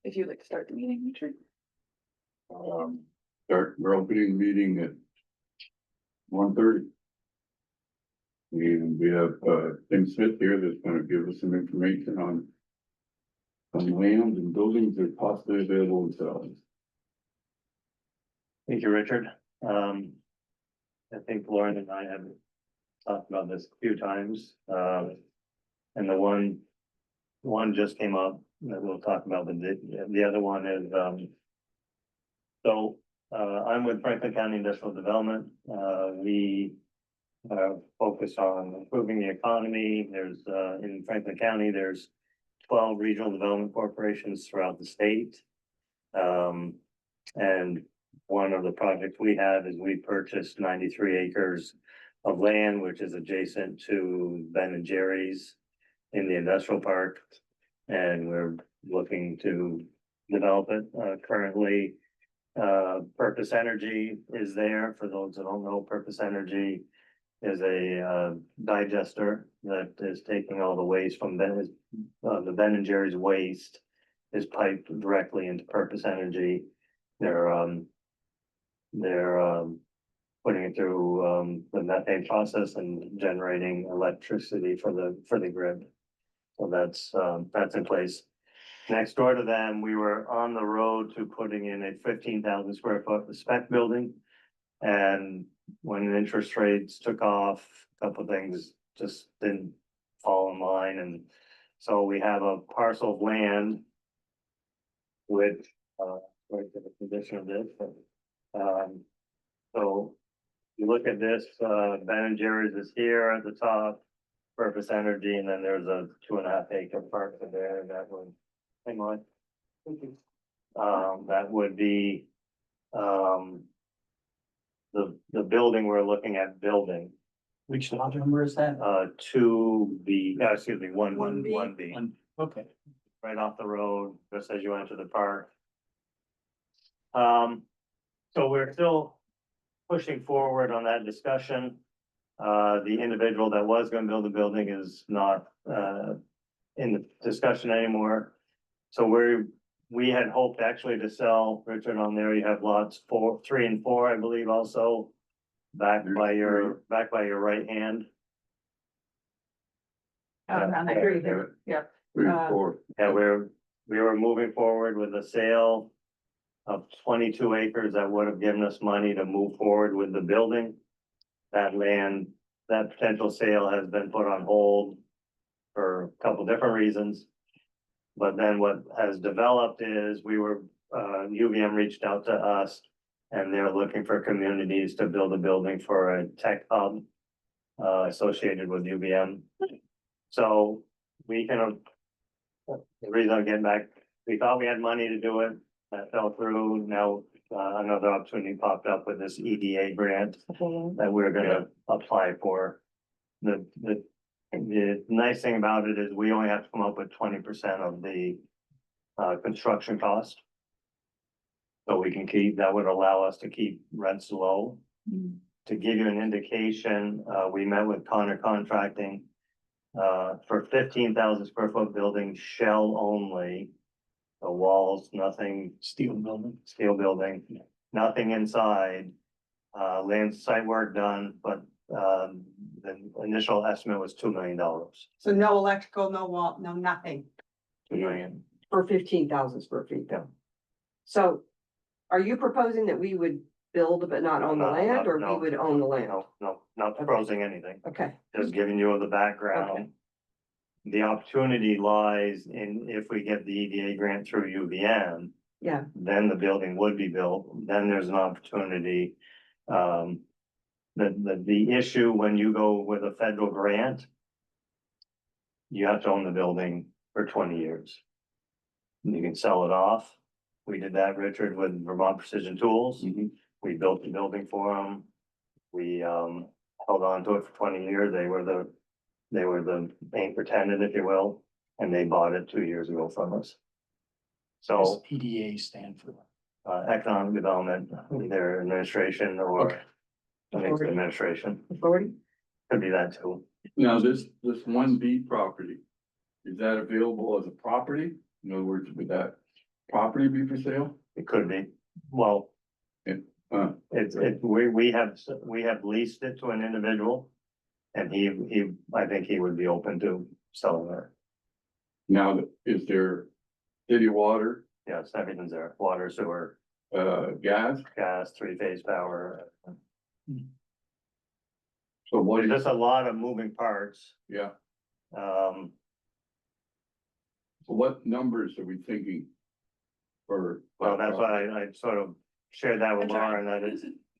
If you'd like to start the meeting, Richard. We're opening the meeting at 1:30. And we have, Tim Smith here that's gonna give us some information on land and buildings that are possibly available in Salem. Thank you, Richard. I think Lauren and I have talked about this a few times, and the one just came up that we'll talk about, but the other one is, I'm with Franklin County Industrial Development. We focus on improving the economy. There's, in Franklin County, there's 12 regional development corporations throughout the state. And one of the projects we have is we purchased 93 acres of land, which is adjacent to Ben and Jerry's in the industrial park. And we're looking to develop it. Currently, Purpose Energy is there. For those that don't know, Purpose Energy is a digester that is taking all the waste from the Ben and Jerry's waste is piped directly into Purpose Energy. They're putting it through the methane process and generating electricity for the grid. So that's in place. Next door to them, we were on the road to putting in a 15,000 square foot spec building. And when interest rates took off, a couple of things just didn't fall in line. And so we have a parcel of land with, where's the condition of this? So you look at this, Ben and Jerry's is here at the top, Purpose Energy, and then there's a 2.5 acre parcel there that would, hang on. That would be, the building we're looking at building. Which lot number is that? 2B, excuse me, 1B. Okay. Right off the road, just as you enter the park. So we're still pushing forward on that discussion. The individual that was gonna build the building is not in the discussion anymore. So we had hoped actually to sell, Richard, on there, you have lots 3 and 4, I believe, also. Back by your right hand. I agree there. Yep. 3 and 4. Yeah, we were moving forward with a sale of 22 acres that would have given us money to move forward with the building. That land, that potential sale has been put on hold for a couple different reasons. But then what has developed is UVM reached out to us and they're looking for communities to build a building for a tech hub associated with UVM. So we can, the reason I'm getting back, we thought we had money to do it, that fell through. Now another opportunity popped up with this EDA grant that we're gonna apply for. The nice thing about it is we only have to come up with 20% of the construction cost. So we can that would allow us to keep rents low. To give you an indication, we met with Connor Contracting. For 15,000 square foot building, shell only. The walls, nothing. Steel building, nothing inside. Land site work done, but the initial estimate was $2 million. So no electrical, no wall, no nothing 2 million. for 15,000 square feet though. So are you proposing that we would build but not own the land, or we would own the land? No, not proposing anything, Okay, just giving you the background. Okay. The opportunity lies in if we get the EDA grant through UVM, yeah, then the building would be built, then there's an opportunity. The issue when you go with a federal grant, you have to own the building for 20 years. You can sell it off. We did that, Richard, with Vermont Precision Tools. We built the building for them. We held on to it for 20 years. They were the anchor tenant, if you will, and they bought it 2 years ago from us. So EDA stand for? economic development, either administration or Okay. I think it's administration, authority? could be that too. Now, this 1B property, is that available as a property In other words, would that property be for sale? It could be, well, Uh, we have leased it to an individual. And I think he would be open to selling it. now, is there city water, Yes, everything's there, water, sewer, gas? gas, three-phase power. So what There's is, just a lot of moving parts. yeah, Um, so what numbers are we thinking? For. well, that's why I sort of shared that with Lauren, that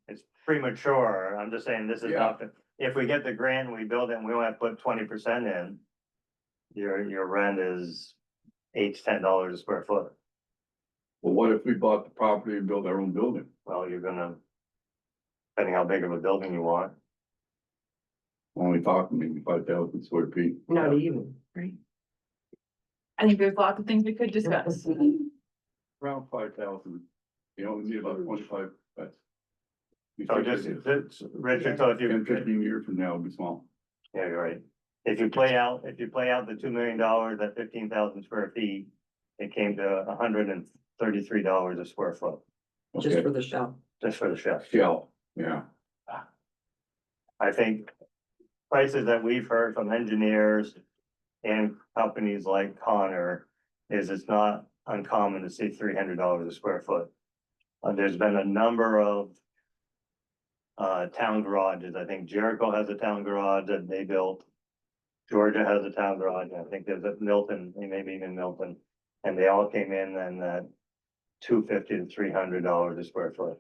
it's premature. I'm just saying this is Yeah. not, if we get the grant and we build it and we only have to put 20% in. Your rent is $8 to $10 a square foot. Well, what if we bought the property and built our own building? Well, you're gonna, depending how big of a building you want. Only talking maybe 5,000 square feet. Not even. Right. I think there's lots of things we could discuss. Around 5,000, you know, we need about 25, but. So just, Richard, so if you. 10, 15 years from now, it'll be small. Yeah, you're right. If you play out the $2 million at 15,000 square feet, it came to $133 a square foot, Just Okay. for the shop. just for the chef. Shell, yeah, I think prices that we've heard from engineers and companies like Connor is it's not uncommon to see $300 a square foot. There's been a number of town garages. I think Jericho has a town garage that they built. Georgia has a town garage. I think there's a Milton, maybe even Milton, and they all came in and that $250 to $300 a square foot.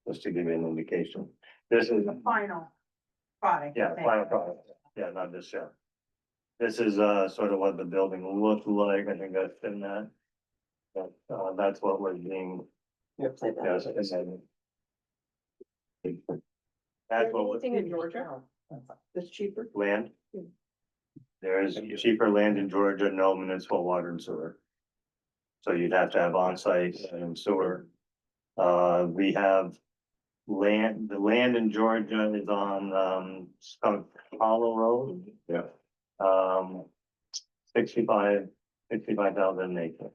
Just to give you an indication. This is, The final product. yeah, final product. Yeah, not this show. This is sort of what the building looked like. I think that's in that. But that's what we're being. Yep. Yes, I said. That's what Anything in Georgia? That's cheaper. land. There's cheaper land in Georgia, no municipal water and sewer. So you'd have to have on-site and sewer. We have land, the land in Georgia is on, Skunk Hollow Road. yeah. 65,000 an acre.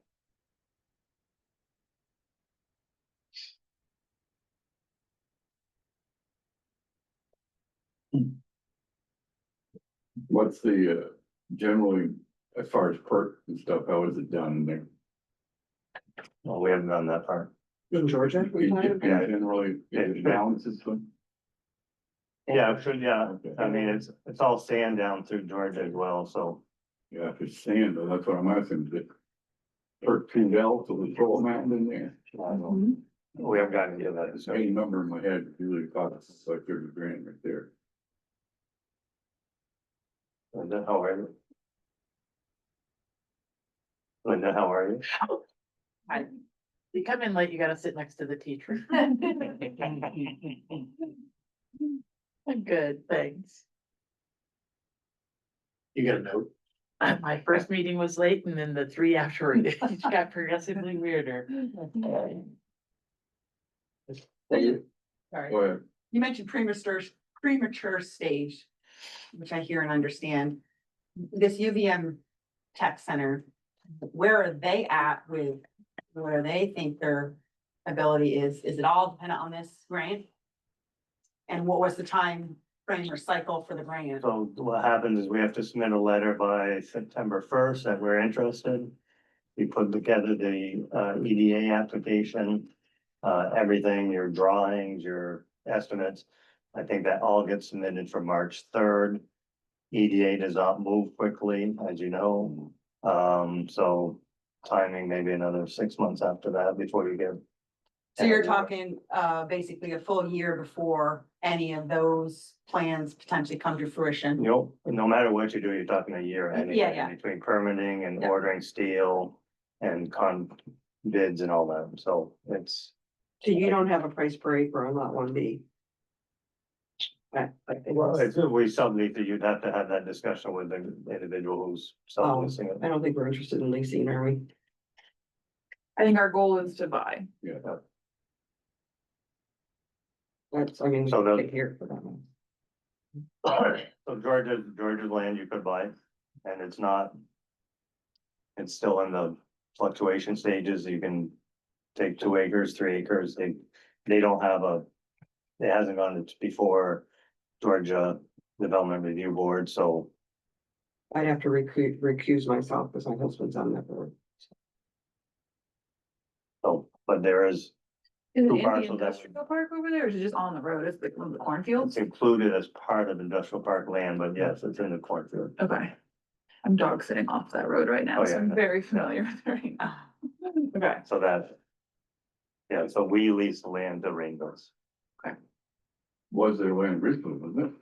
What's the, generally, as far as perk and stuff, how is it done there? Well, we haven't done that part. In Georgia? we're talking about? Generally, is it balances? Yeah, yeah. Okay. I mean, it's all sand down through Georgia as well, so. Yeah, if it's sand, though, that's what I'm asking, is it perk tuned out to the full mountain in there? We haven't gotten to that. So Any number in my head, really costs like 30 grand right there. Linda, how are you? Linda, how are you? You come in late, you gotta sit next to the teacher. Good, thanks. You got a note? My first meeting was late and then the three afterward, it got progressively weirder. Sorry, Go ahead. you mentioned premature stage, which I hear and understand. This UVM Tech Center, where are they at with where they think their ability is? Is it all dependent on this grant? And what was the time frame or cycle for the grant? So what happens is we have to submit a letter by September 1st that we're interested. We put together the EDA application, everything, your drawings, your estimates. I think that all gets submitted for March 3rd. EDA does not move quickly, as you know. So timing maybe another 6 months after that before you get. So you're talking, basically a full year before any of those plans potentially come to fruition. No matter what you do, you're talking a year anyway. Yeah, yeah. Between permitting and Yeah. ordering steel and bids and all that, so it's. So you don't have a price per acre on lot 1B? Well, it's, we sublease it, you'd have to have that discussion with the individual who's subleasing it. I don't think we're interested in leasing, are we? I think our goal is to buy. Yeah, That's, I mean, we So can the- take here for that one. So Georgia's land you could buy, and it's not. it's still in the fluctuation stages. You can take 2 acres, 3 acres. They don't have it hasn't gone to before Georgia Development Review Board, so I'd have to recuse myself because my husband's on that board. but there is, Is it Two in the parcels that- industrial park over there, or is it just on the road? It's like one of the cornfields? it's included as part of industrial park land, but yes, it's in the cornfield. Okay. I'm dog sitting off that road right now, Oh, so yeah. I'm very familiar with it right now. Okay, So that. Yeah, so we lease the land to Rainbows. Was there land originally, wasn't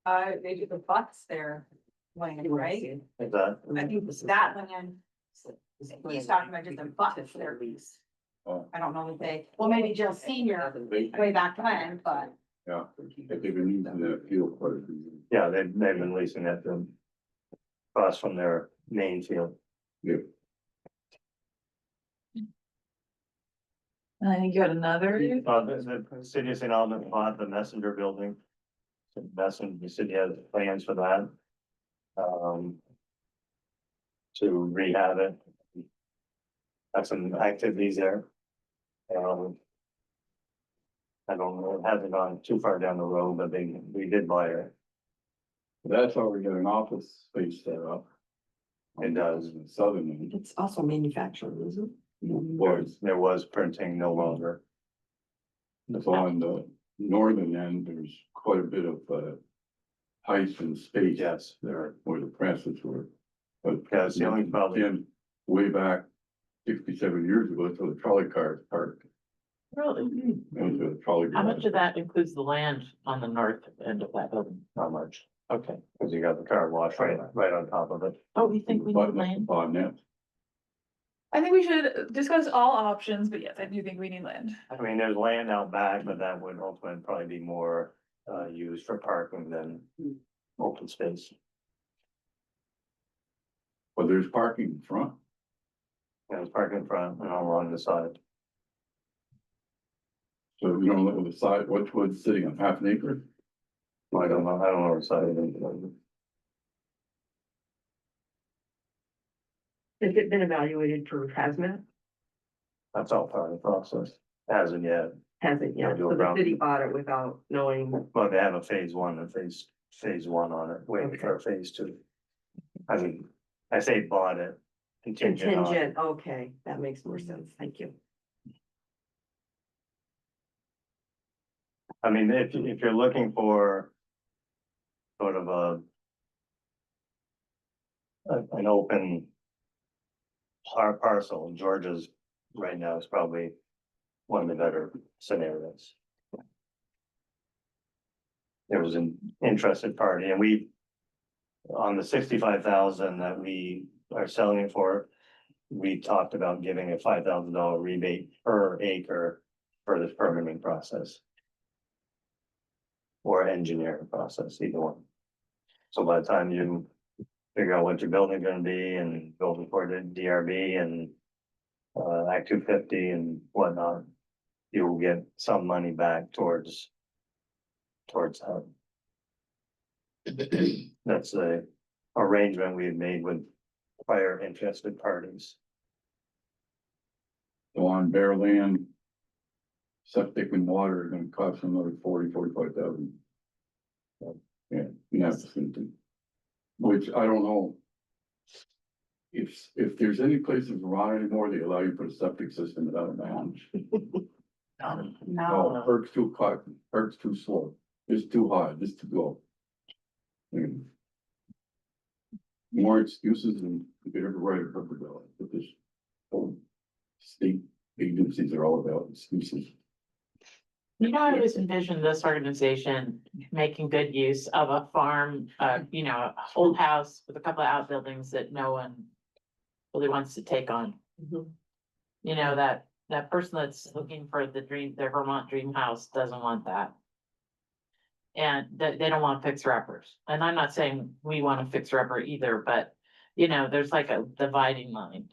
it? They do the butts there, land, right? Is that, I think that land, he's talking about just the butts there. Oh, I don't know if they, well, maybe Jill Senior way back when, but yeah, but they've been using that field quite a few years. yeah, they've been leasing that to across from their main field. Yeah, and I think you had another. The city of St. Albans bought the messenger building. The city has plans for that. To rehab it. Have some activities there. I don't know, it hasn't gone too far down the road, but we did buy it. that's already got an office space set up. It does. In the southern end. It's also manufacturing, isn't There was printing no longer. So on the northern end, there's quite a bit of, height and space. Yes. There where the presses were. But Yeah, it's the only problem. again, way back 67 years ago, that's where the trolley cars parked. Really? That was where the trolley. How much garage of that includes the land on the north end of that building? Not much, Okay. because you got the car wash right on top of it. Oh, you think we need Button up the land? bonnet. I think we should discuss all options, but yes, I do think we need land. I mean, there's land out back, but that would ultimately probably be more used for parking than open space. But there's parking in front. There's parking in front and all along the side. So you don't look at the side, which one's sitting on half an acre? I don't know what side it is. Has it been evaluated for hazmat? That's all part of the process. Hasn't yet, Hasn't yet, They'll so do the around- city bought it without knowing. but they have a phase 1 and phase 1 on it, waiting for a phase 2. I mean, I say bought it. Contingent on. Contingent, okay, that makes more sense, thank you. I mean, if you're looking for sort of an open parcel, Georgia's right now is probably one of the better scenarios. There was an interested party and on the 65,000 that we are selling it for, we talked about giving a $5,000 rebate per acre for this permitting process. Or engineering process, either one. So by the time you figure out what your building's gonna be and go before the DRB and Act 250 and whatnot, you will get some money back towards that. That's the arrangement we had made with prior interested parties. So on bare land. Septic and water are gonna cost another 45,000. Yeah, that's something. Which I don't know. If there's any places around anymore, they allow you to put a septic system without a bound. Um, no. Perk's too cut, Perk's too slow, it's too high, it's too low. More excuses than you could ever write a paper bill, but this whole state agencies are all about excuses. You know, I always envisioned this organization making good use of a farm, you know, a old house with a couple of outbuildings that no one really wants to take on. Mhm. You know, that person that's looking for their Vermont dream house doesn't want that. And they don't want fixer uppers. And I'm not saying we want a fixer upper either, but you know, there's like a dividing line.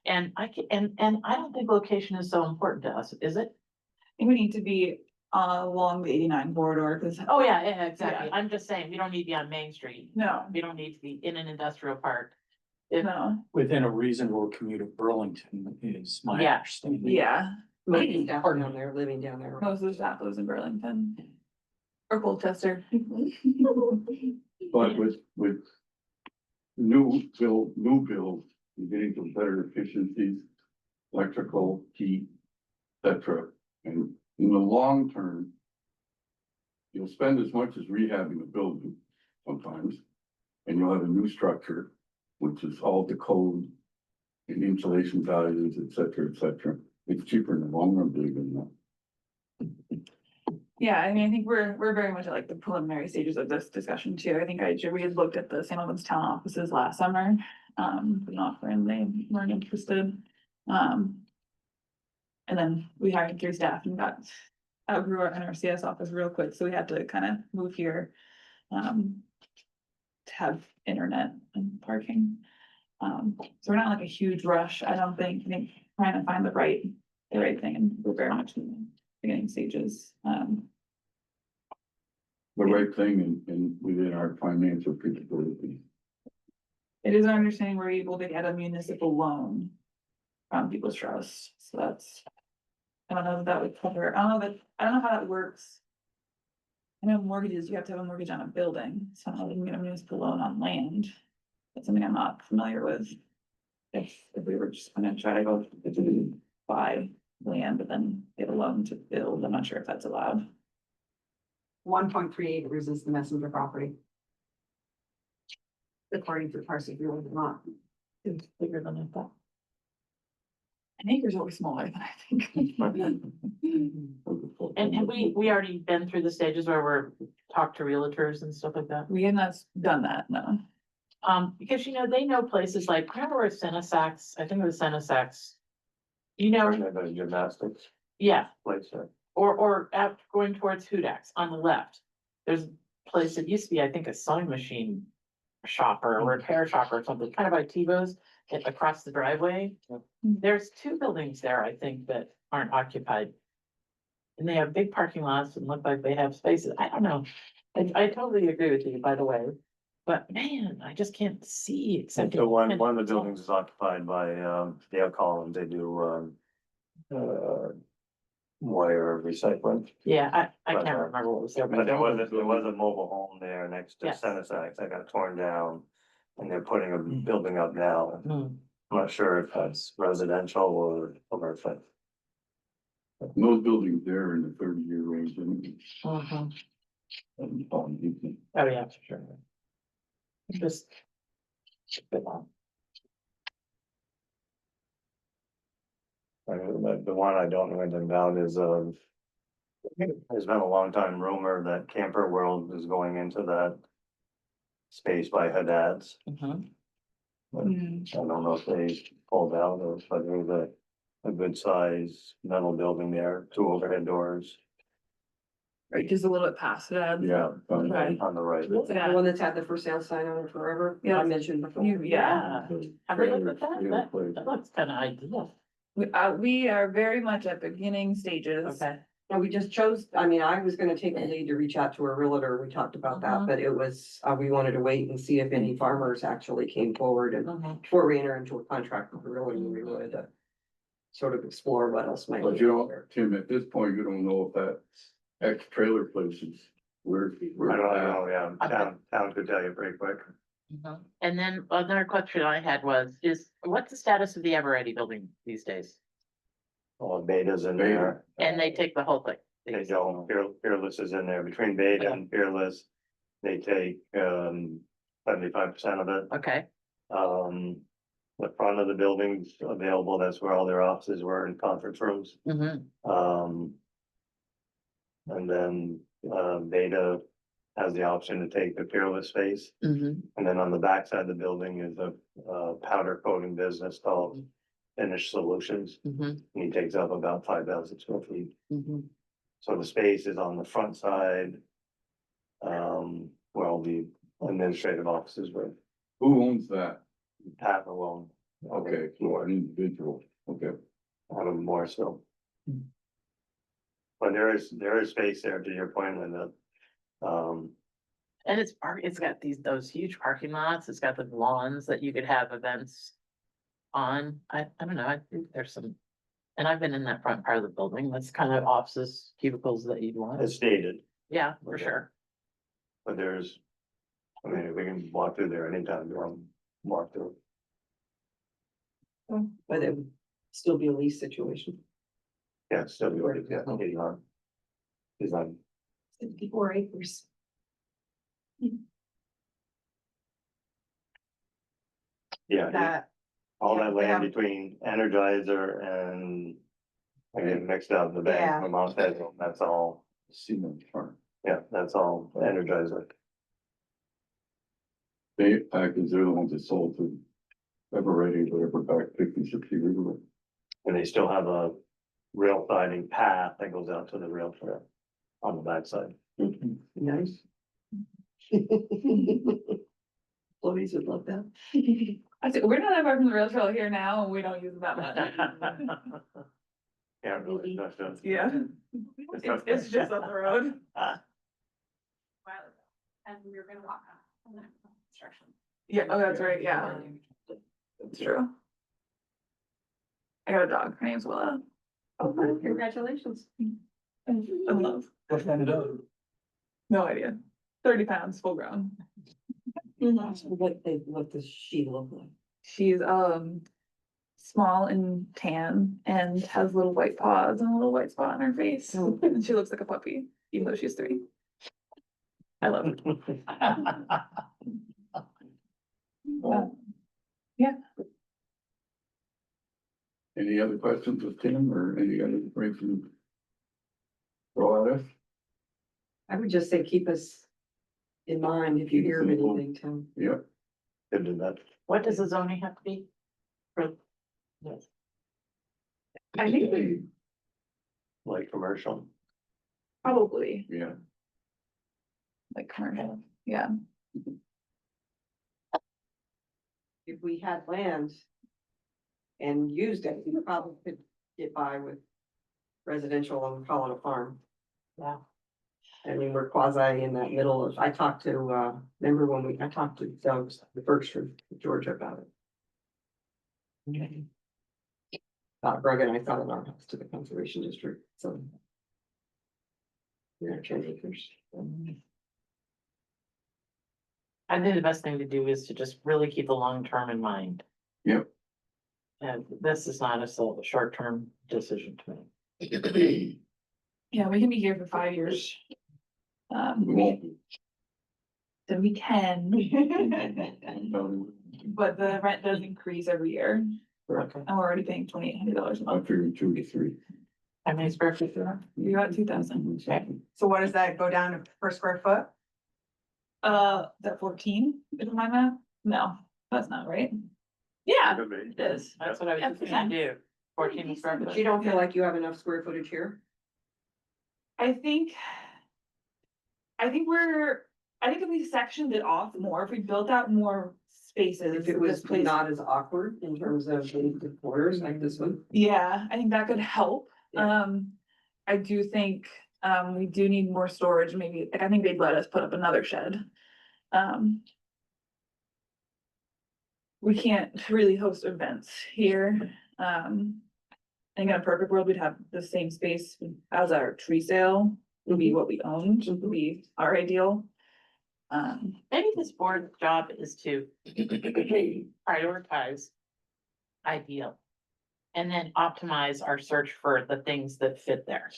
And I don't think location is so important to us, is it? I think we need to be along the 89 corridor, because, Oh, yeah, exactly. Yeah. I'm just saying, we don't need to be on Main Street. no, We don't need to be in an industrial park. No, Within a reasonable commute of Burlington is my Yeah. understanding. yeah, Most of the staff down there, living down there. most of the staff lives in Burlington. Or Colchester. But with new builds, you're getting some better efficiencies, electrical, heat, et cetera. And in the long term, you'll spend as much as rehabbing a building sometimes, and you'll have a new structure, which is all the code and insulation values, et cetera, et cetera. It's cheaper in the long run, believe it or not. Yeah, I mean, I think we're very much at like the preliminary stages of this discussion too. I think we had looked at the St. Albans town offices last summer. With an offer and they weren't interested. And then we hired 3 staff and outgrew our NRCS office real quick, so we had to kind of move here. To have internet and parking. So we're not like a huge rush, I don't think. I think trying to find the right thing, and we're very much in the beginning stages. The right thing and within our financial capabilities. It is our understanding we're able to get a municipal loan from People's Trust, so that's. I don't know if that would cover, I don't know how that works. I know mortgages, you have to have a mortgage on a building, so I don't know if you can get a municipal loan on land. That's something I'm not familiar with. If we were just gonna try to go to buy land, but then get a loan to build, I'm not sure if that's allowed. 1.3 acres is the messenger property. According to Parsi Bureau, not. It's bigger than I thought. An acre's always smaller than I think. And have we already been through the stages where we're talked to realtors and stuff like that? We have not done that, no. Because you know, they know places like, remember where Senasax, I think it was Senasax. You know, The gymnastics yeah, place there. or out going towards Hudax on the left. There's a place that used to be, I think, a sewing machine shop or a repair shop or something, kind of by TiVo's, across the driveway. There's 2 buildings there, I think, that aren't occupied. And they have big parking lots and look like they have spaces. I don't know. I totally agree with you, by the way. But man, I just can't see except. So one of the buildings is occupied by, Dale Collins, they do, wire recycling. Yeah, I can't remember what was there. But there was a mobile home there next to Yes. Senasax that got torn down, and they're putting a building up now. Hmm. I'm not sure if that's residential or commercial. Those buildings there in the 30-year range. Mhm. And, Oh, yeah, for sure. Just. The one I don't know anything about is, there's been a long time rumor that Camper World is going into that space by Haddad's. Mhm. I don't know if they pulled out or, but there was a good size metal building there, 2 overhead doors. Right, just a little bit past that. yeah. Okay. On the right. The one that's had the for sale sign on it forever, Yeah. I mentioned before. Yeah. Have we looked at that? That looks kind of ideal. We are very much at beginning stages. Okay. And we just chose, I mean, I was gonna take the lead to reach out to a realtor, we talked about that, Mhm. but it was, we wanted to wait and see if any farmers actually came forward and Mhm. before we enter into a contract with the realtor, we would sort of explore what else might. But be you out don't, there. Tim, at this point, you don't know if that ex-trailer place is where. I don't know, yeah, town could tell you pretty quick. Mhm. And then another question I had was, what's the status of the Eveready building these days? All Beta's in there. And they take the whole thing? They don't, Fearless is in there, between Beta and Fearless, they take, 75% of it. Okay, The front of the building's available, that's where all their offices were and conference rooms. mhm, And then, Beta has the option to take the Fearless space. mhm, And then on the backside of the building is a, powder coating business called Finish Solutions. mhm, And he takes up about 5,000 square feet. mhm. So the space is on the front side. Where all the administrative offices were, Who owns that? Pat alone. Okay, so an individual, okay. Out of Morrisville. Hmm. But there is space there to your point, Linda. And it's got those huge parking lots, it's got the lawns that you could have events on. I don't know, I think there's some. And I've been in that front part of the building, that's kind of offices, cubicles that you'd want. As stated, Yeah, for sure. but there's, I mean, we can walk through there anytime you want to walk through. But it would still be a lease situation. Yeah, still be, yeah, he's on. He's on, 54 acres. yeah, That, all yeah, that they land have- between Energizer and. I get mixed up, the bank, Yeah. my mom's head, that's all, Cement farm. yeah, that's all Energizer. They, because they're the ones that sold to Eveready, whatever, back 50, 60 years ago. And they still have a rail siding path that goes out to the rail trail on the backside. Nice. Employees would love that. I said, we're not that far from the rail trail here now, and we don't use it that much. Yeah, really, that's just. Yeah, it's just up the road. and we were gonna walk on that construction. Yeah, oh, that's right, yeah, that's true. I got a dog, her name's Willow. Oh, congratulations. In love, What kind of dog? no idea, 30 pounds, full grown. What does she look like? She's, small and tan and has little white paws and a little white spot on her face. Oh. And she looks like a puppy, even though she's 3. I love it. Yeah, Any other questions with Tim or any other information? Throw at us? I would just say keep us in mind if you hear of anything, Tim. Yep. Could do that. What does the zoning have to be? For, yes. I think we Like commercial. probably Yeah. like commercial, yeah. If we had land and used it, we probably could get by with residential and call it a farm. Yeah. I mean, we're quasi in that middle of, I talked to, remember when I talked to Doug, the Berkshire, Georgia about it. Greg and I thought in our house to the conservation district, so. Yeah, 10 acres. I think the best thing to do is to just really keep the long term in mind. Yep. And this is not a short term decision to make. Yeah, we can be here for 5 years. We won't be. Then we can. No, But the rent does increase every year, Okay. and we're already paying $2,800 a I month. figured 2 to 3. How many square feet are You got 2,000. Okay. So what does that go down to per square foot? Is that 14, is my math? No, that's not right. Yeah, Could be. it is. That's what I was just gonna do, 14 square But foot. you don't feel like you have enough square footage here? I think if we sectioned it off more, if we built out more spaces. If it was this place- not as awkward in terms of the quarters like this one? Yeah, I think that could help. Yeah. I do think, we do need more storage, maybe, like, I think they'd let us put up another shed. We can't really host events here. I think in a perfect world, we'd have the same space as our tree sale, would be what we owned, would be our ideal. Maybe this board's job is to prioritize ideal. And then optimize our search for the things that fit there.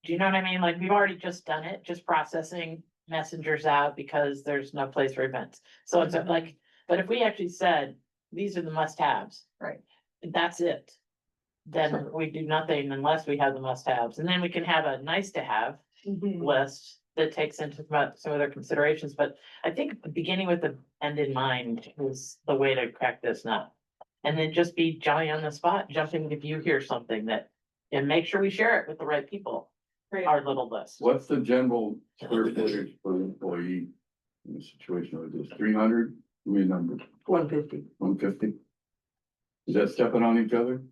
Do you know what I mean? Like, we've already just done it, just processing messengers out because there's no place for events. So it's like, but if we actually said, these are the must-haves. Right. That's it. Then we do nothing unless we have the must-haves, and then we can have a nice-to-have list that takes into some other considerations, but I think beginning with the end in mind is the way to crack this nut. And then just be jolly on the spot, jumping if you hear something that, and make sure we share it with the right people, our little list. What's the general square footage for an employee in a situation like this? 300? Give me a number. 150. 150? Is that stepping on each other?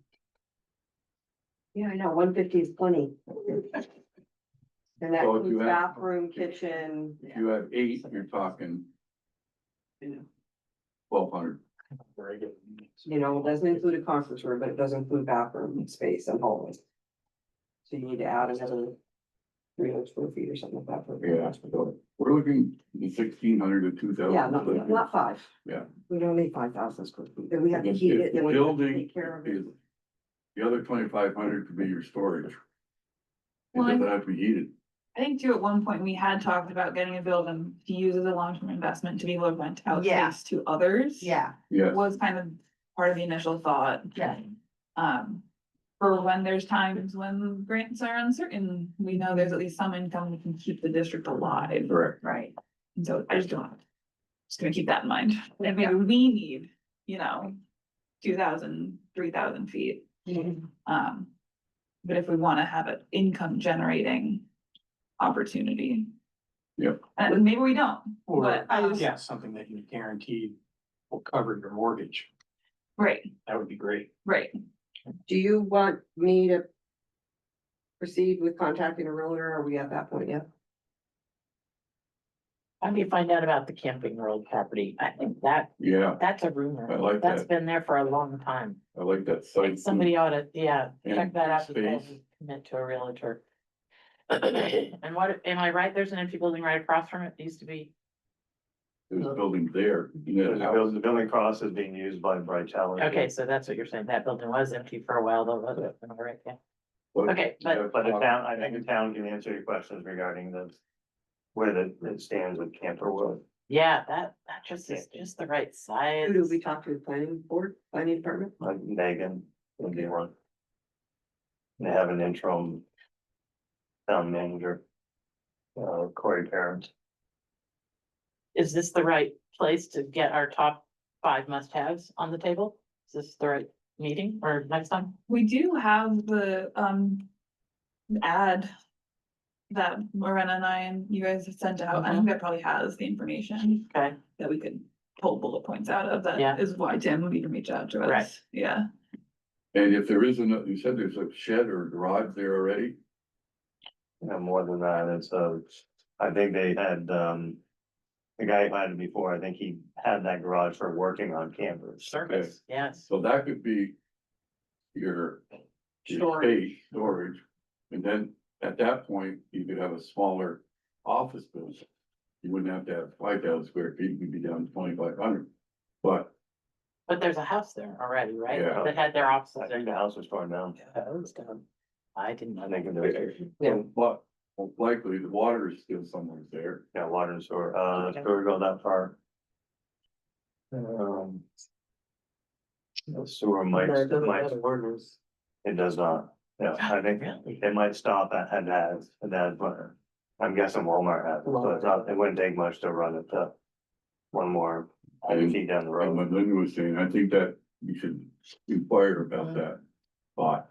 Yeah, I know, 150 is plenty. And that So if you includes have- bathroom, kitchen. If you have 8, you're talking You 1,200. know, it doesn't include a conference room, but it does include bathroom space and hallways. So you need to add another 300 square feet or something like that. for- Yeah, so we're looking at 1,600 to 2,000. Yeah, not 5. Yeah. We don't need 5,000 square feet. Then we have to heat If it, the then we have to building take care of it. is, the other 2,500 could be your storage. It Well, doesn't have to be heated. I think too, at one point, we had talked about getting a building to use as a long-term investment to be able to rent out Yeah. space to others. Yeah, Yes, Was kind of part of the initial thought. yeah. For when there's times when grants are uncertain, we know there's at least some income that can keep the district alive. correct. Right. And so I just don't, just gonna keep that in mind. And maybe we need, 2,000, 3,000 feet. But if we wanna have an income generating opportunity. Yep. And maybe we don't, Or, but, yeah, something that you guaranteed will cover your mortgage. right, That would be great. right. Do you want me to proceed with contacting a realtor? Are we at that point yet? How do you find out about the Camping World property? I think Yeah, that's a rumor. I like That's that. been there for a long time. I like that site. Somebody ought to, yeah, check And that out before space. we commit to a realtor. And what, am I right? There's an empty building right across from it. It used to be, There's a building there. The building cross is being used by Bright Challenge. okay, so that's what you're saying. That building was empty for a while though, wasn't it? Am I right? Yeah. But- Okay, but But the town, I think the town can answer your questions regarding where it stands with Camper World. yeah, that just is just the right size. Who do we talk to? The planning board, planning department? Like Megan would be one. They have an interim town manager. Corey Parent. Is this the right place to get our top 5 must-haves on the table? Is this the right meeting or next time? We do have the ad that Lorena and I and you guys have sent out. I think that probably has the information Okay, that we could pull bullet points out of. Yeah. That is why Tim would need to reach out to us. Right. Yeah. And if there isn't, you said there's a shed or a garage there already? And more than that, I think they had, the guy who had it before, I think he had that garage for working on campers. service, yes. So that could be your space, storage. And then at that point, you could have a smaller office building. You wouldn't have to have 5,000 square feet, you could be down to 2,500. But But there's a house there already, right? Yeah. That had their offices I there. think the house was torn down. Oh, it's done. I didn't know. I think that. Yeah. But most likely the water is still somewhere there. Yeah, water and sewer, Okay. sewer go that far. The sewer might, it does not, yeah, I think Really? it might stop at that, but I'm guessing Walmart has, it, so it's not, it wouldn't take much to run it to one more 100 feet down the And road. what Linda was saying, I think that you should inquire about Mhm. that spot.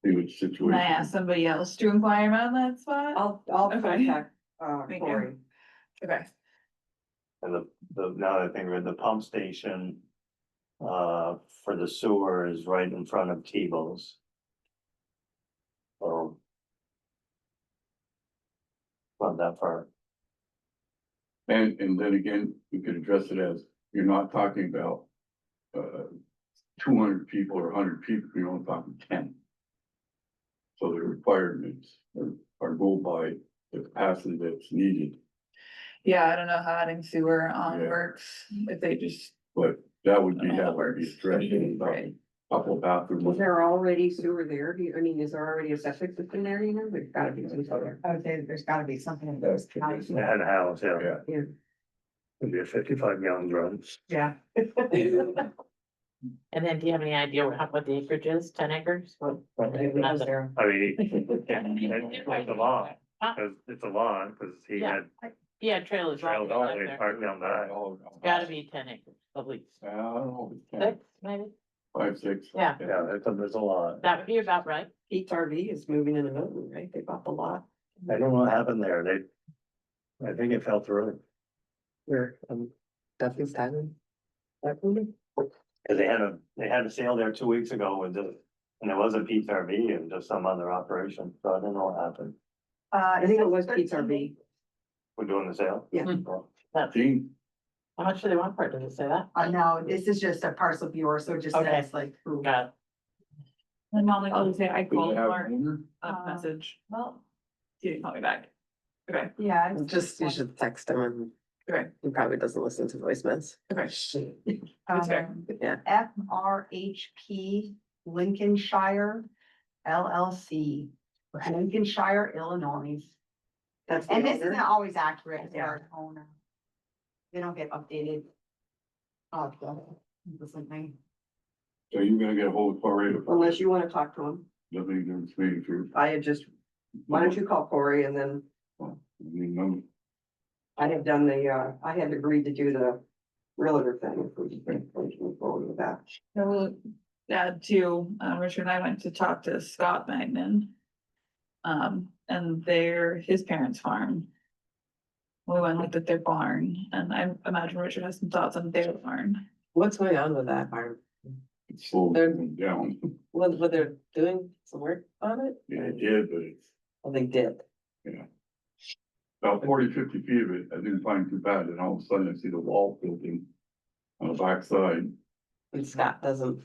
See which Can situation. I ask somebody else to inquire about that spot? I'll Okay. contact, Thank you. Corey. Okay. And now that I think of the pump station. For the sewer is right in front of Tebow's. So. Not that far. And then again, we could address it as, you're not talking about, 200 people or 100 people, you're only talking 10. So the requirements are go by the capacity that's needed, Yeah, I don't know how adding sewer on Yeah. works, if they just, but that would be, I don't know how that it would be works. addressed. Right. Couple of bathrooms. Was there already sewer there? I mean, is there already a septic system there, you know? There's gotta be some sort of. I would say there's gotta be something in those. They had a house, yeah. Yeah. Yeah. It'd be a 55 gallon drum. Yeah. And then do you have any idea what the acreage is? 10 acres? What? Nothing. I mean, it's a lot, Huh? cause it's a lot, cause he Yeah. had Yeah, trailers. trailed all the way there. parked down that. Gotta be 10 acres, at least. I don't know, 6, maybe? 5, 6. Yeah. Yeah, there's a lot. That would be about right. Pete's RV is moving in the middle, right? They bought the lot. I don't know what happened there, I think it fell through. Where, Duffy's Island. That movie? Cause they had a sale there 2 weeks ago and it wasn't Pete's RV, it was just some other operation, so I don't know what happened. I think it was Pete's RV. We're doing the sale? Yeah. That's, Gene, how much do they want for it? Does it say that? No, this is just a parcel viewer, so it just Okay. says like who. Got it. And Molly, I'll just say I do called they have Mark, owner? message, Well, he didn't call me back. Okay, yeah. Just, you should text him and okay, he probably doesn't listen to voicemails. okay. That's fair. Yeah. FRHP Lincolnshire LLC, Lincolnshire, Illinois. That's the And this owner? isn't always accurate as Yeah. far as owner. They don't get updated. Something. So you're gonna get a hold of Corey? Unless you wanna talk to him. Nothing against me if you're. I had just, why don't you call Corey and then I mean, I'm- I had done the, I had agreed to do the realtor thing if we can move forward with that. I will add to, Richard and I went to talk to Scott Magnan. And his parents' farm. We went and looked at their barn, and I imagine Richard has some thoughts on their barn. What's going on with that farm? It's slowing They're- down. What they're doing some work on it? Yeah, it did, but it's Well, they did. about 40, 50 feet of it. I didn't find too bad. And all of a sudden I see the wall building on the backside. And Scott doesn't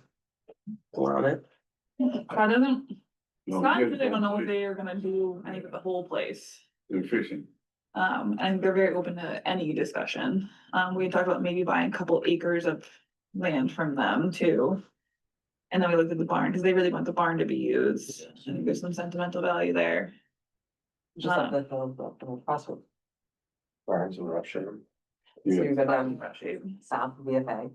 go on it. Scott doesn't, No, Scott yeah, really don't know what they are gonna do, I think, with the whole place. They're fishing. And they're very open to any discussion. We had talked about maybe buying a couple acres of land from them too. And then we looked at the barn, because they really want the barn to be used. I think there's some sentimental value there. Just up the crossroad. Barns and Russia. So Yeah. you go down Rough shape. south of VFA.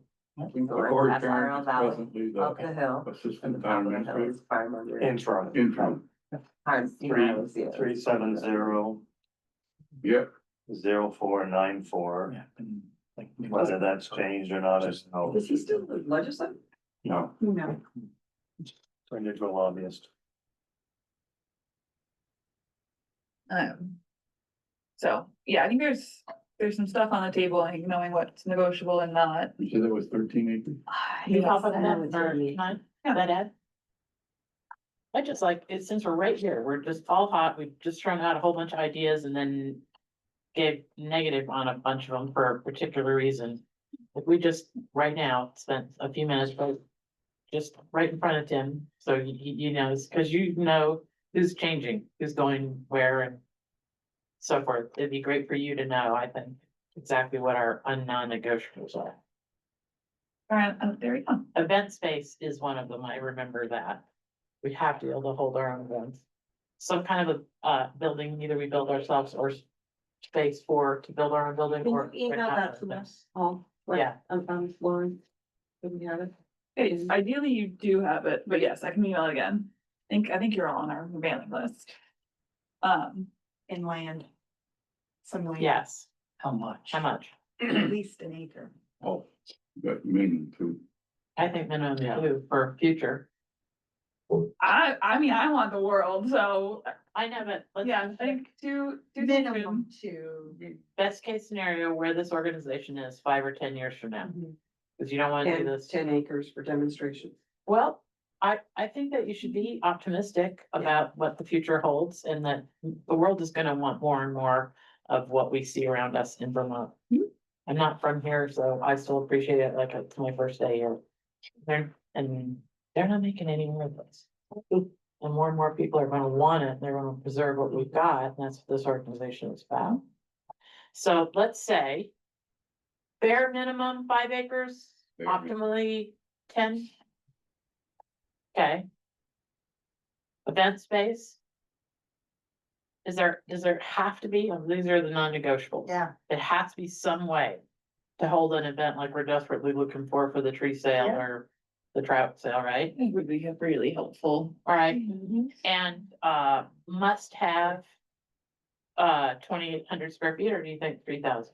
You go Corey right past Karen Iron is Valley, presently up the the hill. And the assistant top town of the hill administrator. is farm under. In front. Interim, Hard, you know, I was, yeah. 370-0494. Yeah. and, like, Whether that's changed or not, is no. Is he still the legislator? no, No. Turned into a lobbyist. So, yeah, I think there's some stuff on the table, I think knowing what's negotiable and not. you said that was 13 acres? Can you pop up Yes, that, it's or already- can I, that Ed? I just like, it, since we're right here, we're just all hot, we've just thrown out a whole bunch of ideas and then gave negative on a bunch of them for a particular reason. If we just, right now, spent a few minutes, but just right in front of Tim, so you know, cause you know who's changing, who's going where and so forth. It'd be great for you to know, I think, exactly what our non-negotiables are. Alright, there we go. Event space is one of them, I remember that. We have to be able to hold our own events. Some kind of a, building, either we build ourselves or space to build our own building or. Can you email that to us? Oh, right. Yeah. I'm Lauren. Do we have it? Hey, ideally you do have it, but yes, I can email it again. I think you're all on our mailing list. In land. Some land. Yes, How much? how much? At least an acre. Oh, that minimum too. I think minimum Yeah. 2 for future. I mean, I want the world, so, I know, but let's. yeah, I think two. Minimum two. Best case scenario where this organization is 5 or 10 years from now, because you don't wanna do this. 10 acres for demonstrations. Well, I think that you should be optimistic about what the future holds and that the world is gonna want more and more of what we see around us in Vermont. I'm not from here, so I still appreciate it like it's my first day here. They're not making any more of this. And more people are gonna want it, they're gonna preserve what we've got, and that's what this organization is about. So let's say bare minimum 5 acres, Bare optimally 10. Okay. Event space? Does there have to be, these are the non-negotiables. Yeah. It has to be some way to hold an event like we're desperately looking for the tree sale Yeah. or the trout sale, right? I think would be really helpful. All right, and must have 2,800 square feet, or do you think 3,000?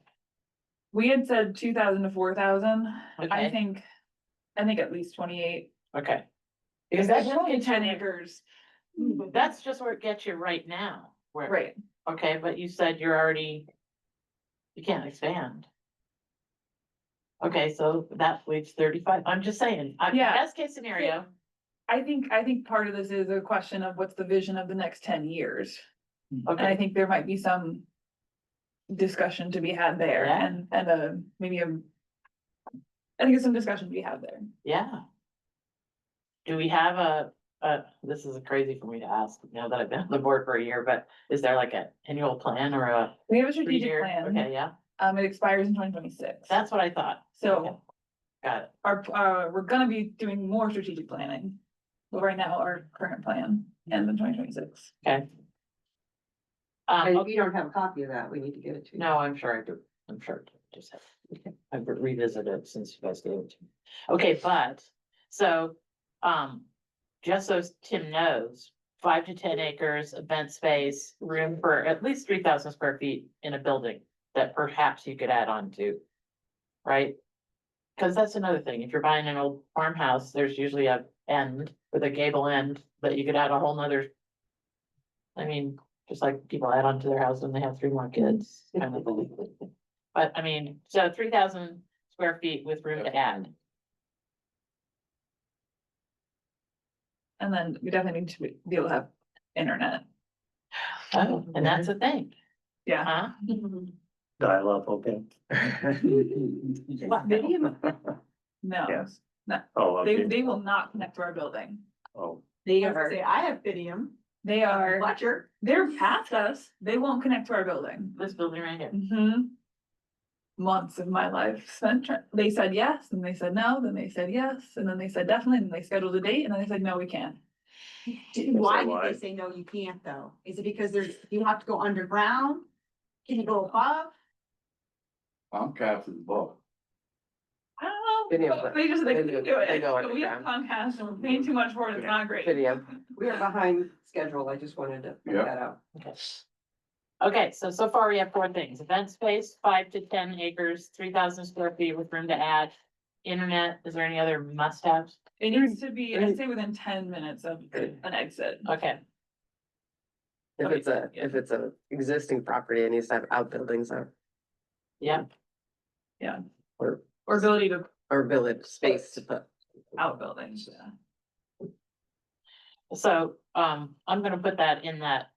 We had said 2,000 to 4,000. I Okay. think at least 28. Okay. Because Because that's that's only only 10 acres. That's just where it gets you right now. Where- Right. Okay, but you said you're already. You can't expand. Okay, so that leaves 35, I'm just saying, Yeah. best case scenario, I think part of this is a question of what's the vision of the next 10 years. And I Okay, think there might be some discussion to be had there Yeah. and maybe I think it's some discussion to be had there. yeah. Do we have this is crazy for me to ask, now that I've been on the board for a year, but is there like an annual plan or a We have a strategic 3-year? plan. Okay, yeah, It expires in 2026. that's what I thought. So Okay, got it. we're gonna be doing more strategic planning. But right now, our current plan ends in 2026. Okay. And if Okay, you don't have a copy of that, we need to give it to you. no, I'm sure I do. I'm sure I just have. I've revisited it since you guys gave it to me. Okay, but, so, just so Tim knows, 5 to 10 acres, event space, room for at least 3,000 square feet in a building that perhaps you could add on to. Right? Cause that's another thing. If you're buying an old farmhouse, there's usually a end with a gable end, but you could add a whole nother. I mean, just like people add on to their house when they have 3 more kids, kind of thing. But I mean, so 3,000 square feet with room to add. And then we definitely need to be able to have internet. Oh, and that's a thing, Yeah. huh? Dial-up, okay. Video? No, Yes. No. Oh, they, okay. they will not connect to our building. Oh, They I was gonna are, say, I have Fidium, they are, Fletcher. they're past us. They won't connect to our building. This building right here. Months of my life spent, they said yes, and they said no, then they said yes, and then they said definitely, and they scheduled a date, and then they said, no, we can't. Why why? did they say no, you can't though? Is it because you have to go underground? Can you go above? Comcast is above. I don't Video, know, but they just, they couldn't do they it, go but we have underground. Comcast, and we're paying too much for it, it's not great. Video. We are behind schedule. I just wanted to point Yeah. that out. Okay. Okay, so far we have 4 things: event space, 5 to 10 acres, 3,000 square feet with room to add. Internet, is there any other must-haves? It needs to be, I'd say within 10 minutes of an exit. Okay, If it's a existing property, it needs to have outbuildings yeah, or Or ability to village space to put. outbuildings, yeah. so, I'm gonna put that in that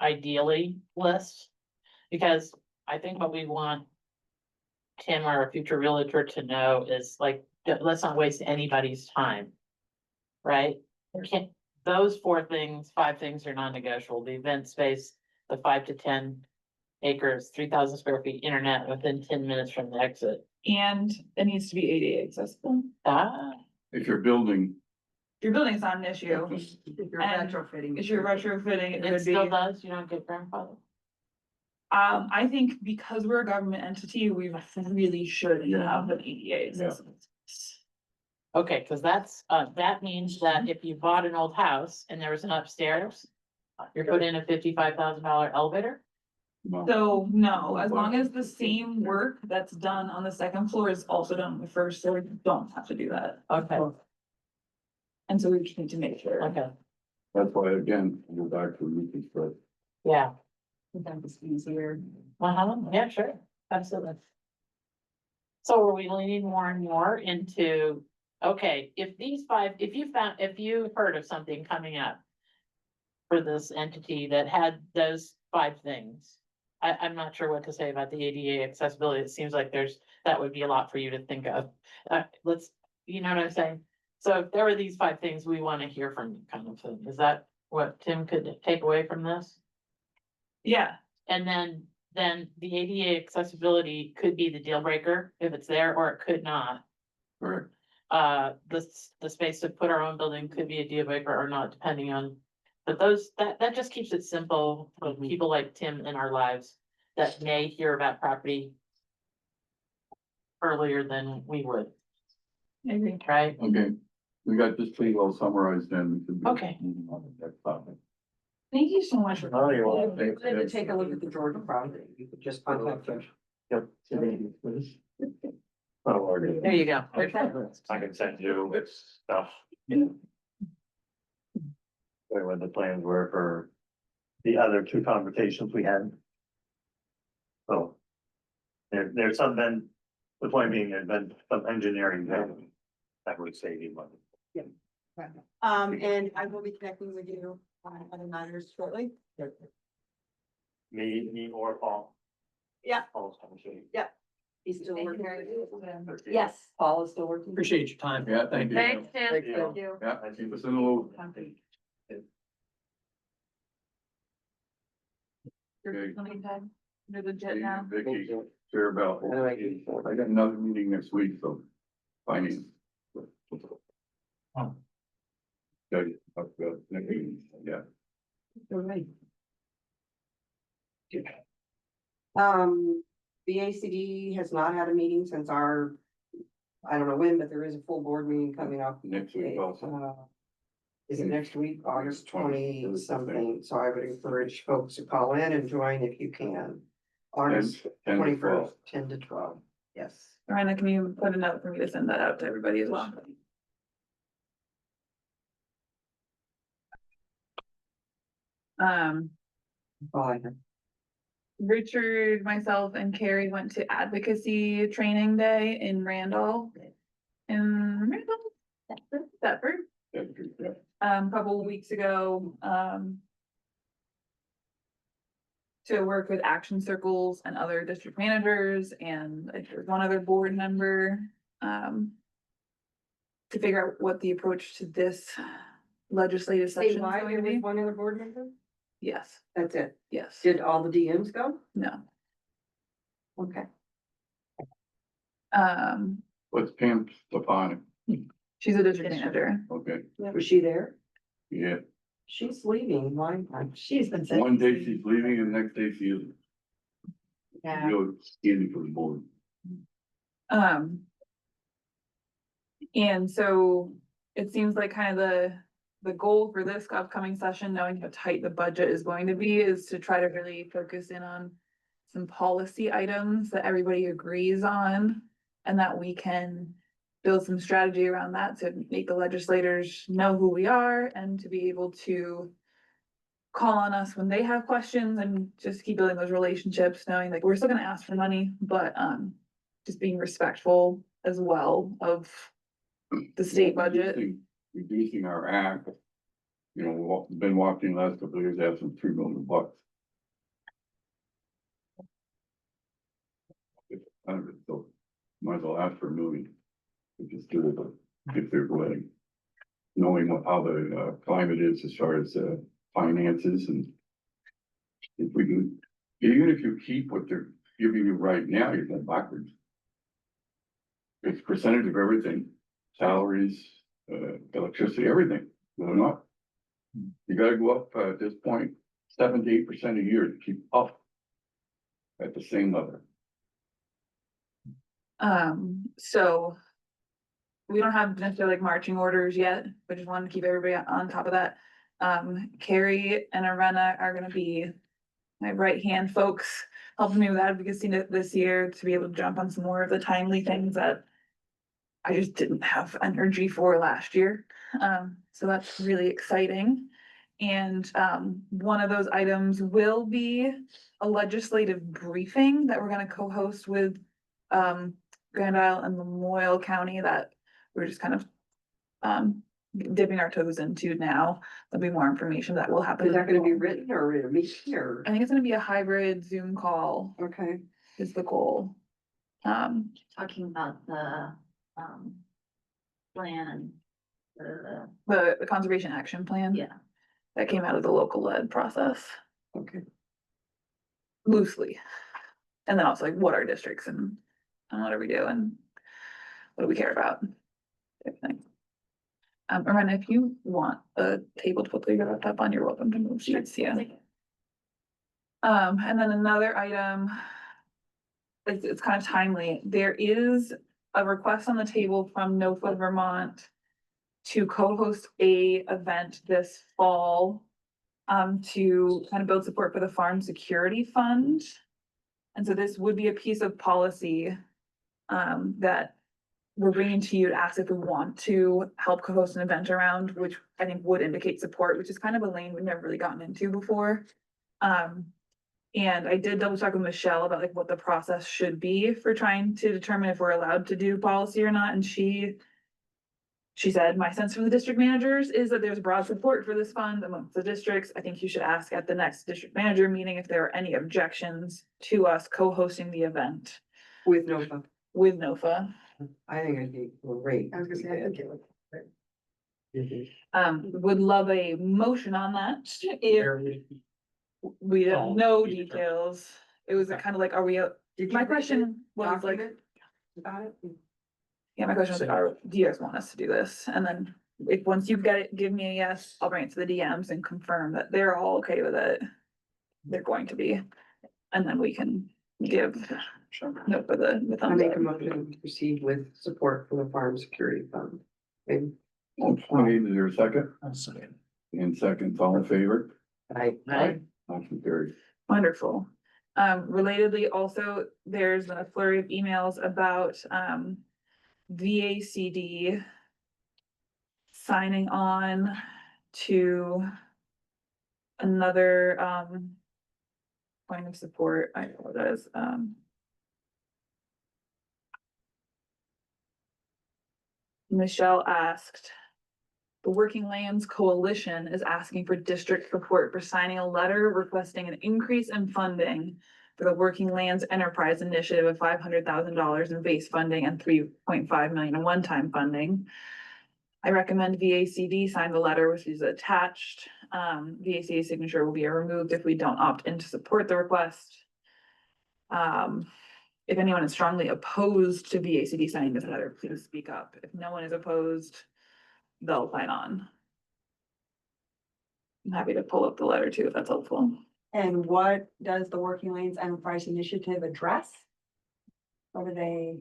ideally list. Because I think what we want Tim or a future realtor to know is like, let's not waste anybody's time. Right? Can't, those 4 things, 5 things are non-negotiable, the event space, the 5 to 10 acres, 3,000 square feet, internet within 10 minutes from the exit. And it needs to be ADA accessible. Ah, If you're building, If your building's not an issue, If you're And retrofitting. if you're retrofitting, it it would be. still does, you don't get grandfather. I think because we're a government entity, we really should have an ADA accessible. Okay, cause that means that if you bought an old house and there was an upstairs, you're putting in a $55,000 elevator? well, So, no, as long as the same work that's done on the second floor is also done on the first, so we don't have to do that. Okay, And so we just need to make sure. okay, that's why, again, go back to reconstruct. yeah, Sometimes it's easier. yeah, sure, absolutely. So are we leaning more and more into, okay, if these 5, if you heard of something coming up for this entity that had those 5 things, I'm not sure what to say about the ADA accessibility. It seems like that would be a lot for you to think of. You know what I'm saying? So if there were these 5 things, we want to hear from you kind of thing. Is that what Tim could take away from this? Yeah, And then the ADA accessibility could be the deal breaker if it's there, or it could not. Correct. The space to put our own building could be a deal breaker or not, depending on. But that just keeps it simple for people like Tim in our lives that may hear about property earlier than we would, I agree. right? Okay, we got this pretty well summarized then. We can be Okay. moving on to the next topic. Thank you so much. Oh, you're If welcome. you wanted to take a look at the Georgia property, you could just contact us. Yep. Oh, Lord. There you go. Okay. I can send you stuff. What the plans were for the other 2 conversations we had. So. There's some been, the point being, there's been some engineering that would save you money. And I will be connecting with you on other matters shortly. Me or Paul. Yeah. Paul's coming, so he- He's still working. Yes. Paul is still working. Appreciate your time. Yeah, thank you. Thanks, Tim. Thank you. Thank you. Yeah, keep us in the loop. Okay. Under the jet now. Vicky, share about, Anyway. I got another meeting next week, so finance. Oh. Yeah, talk about next meeting, yeah. All right. The ACD has not had a meeting since our, I don't know when, but there is a full board meeting coming up. Next week also. Is it next week, August 20 20 something, so I would encourage folks to call in and join if you can. August 10 to 12. 21st, 10 to 12, yes. Rhonda, can you put a note for me to send that out to everybody as well? All I have. Richard, myself and Carrie went to advocacy training day in Randall. Thetford, Yeah. a couple of weeks ago, to work with action circles and other district managers and like, there's one other board member, to figure out what the approach to this legislative Say session is why, going there to was be. one other board member? Yes, That's it. yes, Did all the DMs go? no, Okay. What's Pam Stefani? she's a district manager. Okay, Was she there? yeah, She's leaving, why? She's been. one day she's leaving and the next day she isn't. Yeah. You're standing for the board. And so it seems like kind of the goal for this upcoming session, knowing how tight the budget is going to be, is to try to really focus in on some policy items that everybody agrees on and that we can build some strategy around that to make the legislators know who we are and to be able to call on us when they have questions and just keep building those relationships, knowing like we're still gonna ask for money, but just being respectful as well of the state budget. Reducing our act. You know, we've been watching the last couple of years, have some $3 million. It's kind of it, so might as well ask for $1 million. Just do it, if they're willing. Knowing how the climate is as far as finances and. If we can, even if you keep what they're giving you right now, you're going backwards. It's percentage of everything, salaries, electricity, everything, going up. You gotta go up at this point, 7 to 8% a year to keep up. At the same level. So we don't have necessarily like marching orders yet, but just wanted to keep everybody on top of that. Carrie and Arena are gonna be my right hand folks helping me with advocacy this year to be able to jump on some more of the timely things that I just didn't have energy for last year. So that's really exciting. And one of those items will be a legislative briefing that we're gonna co-host with Grand Isle and Lamoille County that we're just kind of dipping our toes into now. There'll be more information that will happen. Is that gonna be written or a meeting or? I think it's gonna be a hybrid Zoom call Okay, is the goal. Talking about the, plan, The conservation action plan. yeah. That came out of the local led process okay. loosely. And then also like what are districts and what do we do and what do we care about? Everything. Miranda, if you want a table to put your laptop on, you're welcome to move seats, yeah. And then another item. It's kind of timely. There is a request on the table from NOFA Vermont to co-host a event this fall. To kind of build support for the Farm Security Fund. And so this would be a piece of policy. That we're bringing to you to ask if we want to help co-host an event around, which I think would indicate support, which is kind of a lane we've never really gotten into before. And I did double check with Michelle about like what the process should be for trying to determine if we're allowed to do policy or not, and she She said, my sense from the district managers is that there's broad support for this fund amongst the districts. I think you should ask at the next district manager meeting if there are any objections to us co-hosting the event With NOFA, with NOFA. I think it'd be great. I was gonna say, I think it would. Would love a motion on that. If we don't know details, it was kind of like, are we, my question was like, About it? yeah, my question was like, do you guys want us to do this? And then if, once you get it, give me a yes, I'll bring it to the DMs and confirm that they're all okay with it. They're going to be, and then we can give note for the I thumbs make up. a motion to proceed with support for the farm security fund. Okay. Motion made, is there a second? I'll second. And seconds, all in favor? I, Motion carried. Wonderful. Relatedly, also, there's a flurry of emails about, VACD signing on to another, point of support. I apologize. Michelle asked, the Working Lands Coalition is asking for district support for signing a letter requesting an increase in funding for the Working Lands Enterprise Initiative of $500,000 in base funding and 3.5 million in one-time funding. I recommend VACD sign the letter, which is attached. VACD signature will be removed if we don't opt in to support the request. If anyone is strongly opposed to VACD signing this letter, please speak up. If no one is opposed, they'll sign on. I'm happy to pull up the letter too, if that's helpful. And what does the Working Lands Enterprise Initiative address? What are they?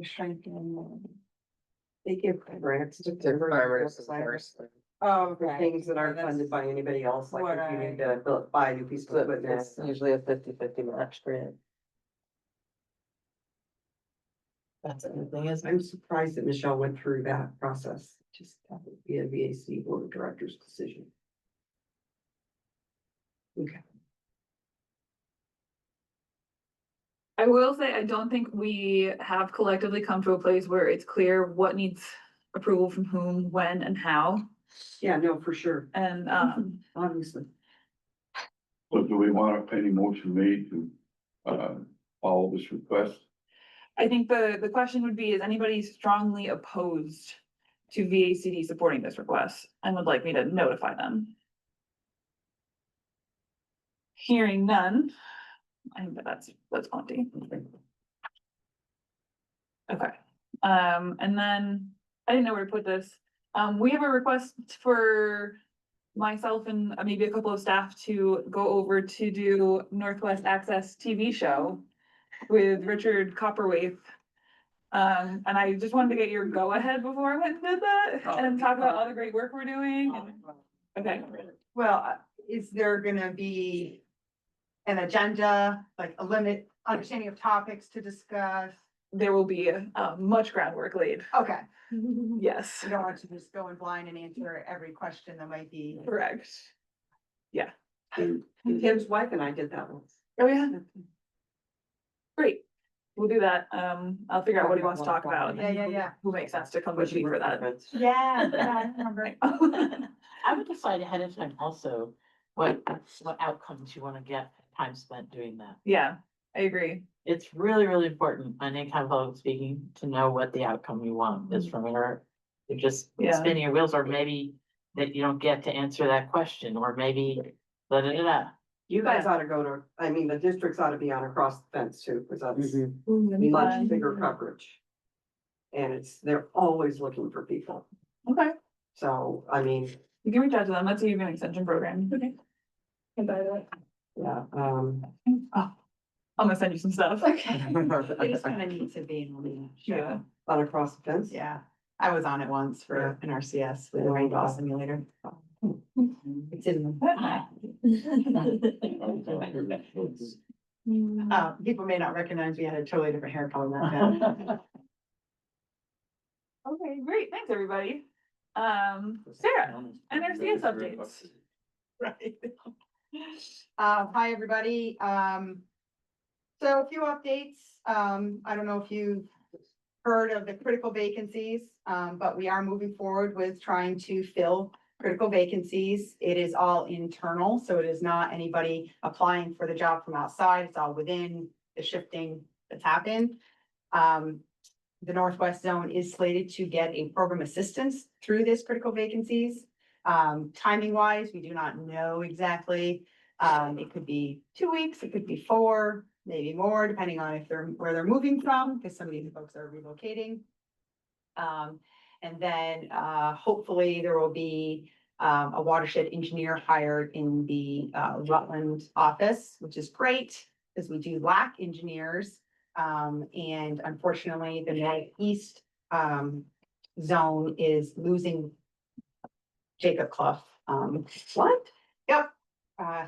Strengthening. They give grants to farmers, of course, Oh, for things that aren't funded by anybody else, like if you need to buy a new piece of so equipment. it's usually a 50-50 match grant. That's a good thing, isn't it? I'm surprised that Michelle went through that process, just that would be a VAC board of directors decision. Okay. I will say, I don't think we have collectively come to a place where it's clear what needs approval from whom, when, and how. Yeah, no, for sure, And, obviously. So do we want any motion made to, follow this request? I think the question would be, is anybody strongly opposed to VACD supporting this request and would like me to notify them? Hearing none, I think that's plenty. Okay, and then, I didn't know where to put this. We have a request for myself and maybe a couple of staff to go over to do Northwest Access TV show with Richard Copperwaith. And I just wanted to get your go ahead before I went and did that and talk about all the great work we're doing. Okay, Well, is there gonna be an agenda, like a limit, understanding of topics to discuss? there will be much groundwork laid. Okay, Yes, we don't want to just go in blind and answer every question that might be. correct. And Tim's wife and I did that once. Oh, yeah. Great. We'll do that. I'll figure out what he wants to talk about. Yeah. Who makes sense to come with me for that. Yeah, I remember. I would decide ahead of time also what outcomes you wanna get, time spent doing that. Yeah, I agree. It's really, really important, on any kind of public speaking, to know what the outcome you want is from it, or you're just Yeah. spinning your wheels, or maybe that you don't get to answer that question, or maybe da da da da. You guys ought to go to, I mean, the districts ought to be on across the fence too, because that's much bigger coverage. And they're always looking for people. Okay, So, I mean, you can reach out to them. Let's see if you have an extension program. Okay. Can buy that. yeah, Oh, I'm gonna send you some stuff. Okay. It is kind of neat to be on the Yeah. show. on across the fence. Yeah, I was on it once for an RCS with the rainfall simulator. It's in. People may not recognize me, I had a totally different hair color back then. Okay, great. Thanks, everybody. Sarah, NRCS updates. Right. Hi, everybody. So a few updates. I don't know if you've heard of the critical vacancies, but we are moving forward with trying to fill critical vacancies. It is all internal, so it is not anybody applying for the job from outside. It's all within the shifting that's happened. The Northwest Zone is slated to get a program assistance through this critical vacancies. Timing wise, we do not know exactly. It could be 2 weeks, it could be 4, maybe more, depending on if where they're moving from, because some of these folks are relocating. And then, hopefully there will be, a watershed engineer hired in the, Rutland office, which is great, because we do lack engineers. And unfortunately, the northeast, zone is losing Jacob Clough. What? Yep.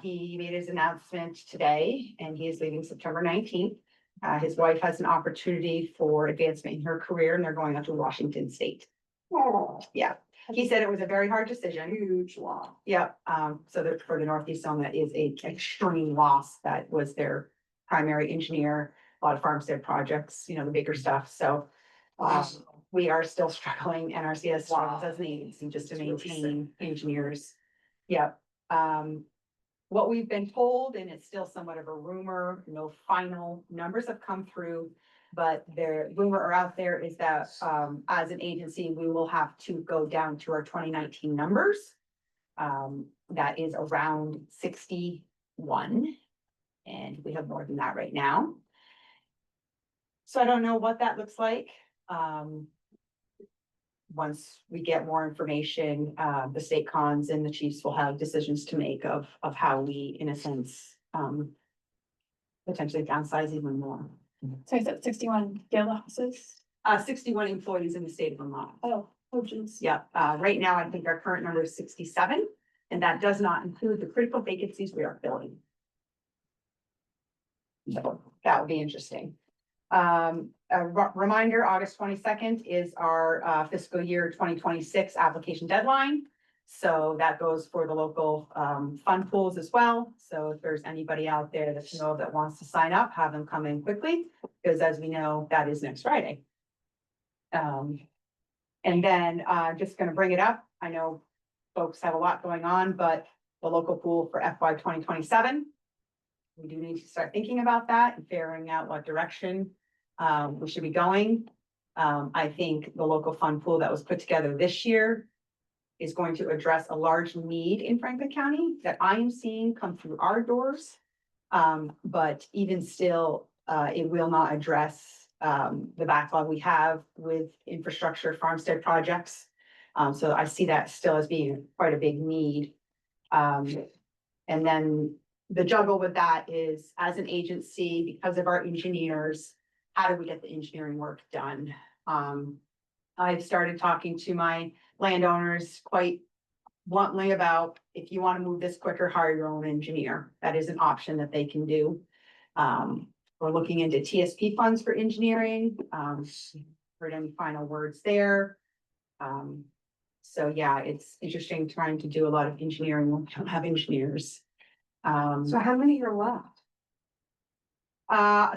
He made his announcement today and he is leaving September 19th. His wife has an opportunity for advancement in her career and they're going up to Washington State. Yeah, he said it was a very hard decision. Huge loss. Yep, so that for the Northeast Zone, that is a extreme loss. That was their primary engineer, a lot of farmstead projects, you know, the bigger stuff, so. We are still struggling, NRCS struggles as an agency just to maintain engineers. Yep, what we've been told, and it's still somewhat of a rumor, no final numbers have come through. But the rumor out there is that, as an agency, we will have to go down to our 2019 numbers. That is around 61, and we have more than that right now. So I don't know what that looks like. Once we get more information, the state cons and the chiefs will have decisions to make of how we, in a sense, potentially downsize even more. So is that 61 field offices? 61 employees in the state of Vermont. Oh, geez. Yeah, right now, I think our current number is 67, and that does not include the critical vacancies we are filling. So that would be interesting. A reminder, August 22nd is our fiscal year 2026 application deadline. So that goes for the local fund pools as well. So if there's anybody out there that you know that wants to sign up, have them come in quickly, because as we know, that is next Friday. And then just gonna bring it up. I know folks have a lot going on, but the local pool for FY 2027. We do need to start thinking about that and figuring out what direction we should be going. I think the local fund pool that was put together this year is going to address a large need in Franklin County that I am seeing come through our doors. But even still, it will not address the backlog we have with infrastructure farmstead projects. So I see that still as being quite a big need. And then the juggle with that is, as an agency, because of our engineers, how do we get the engineering work done? I've started talking to my landowners quite bluntly about, if you want to move this quicker, hire your own engineer. That is an option that they can do. We're looking into TSP funds for engineering. Heard any final words there? So yeah, it's interesting trying to do a lot of engineering when we don't have engineers. So how many are left?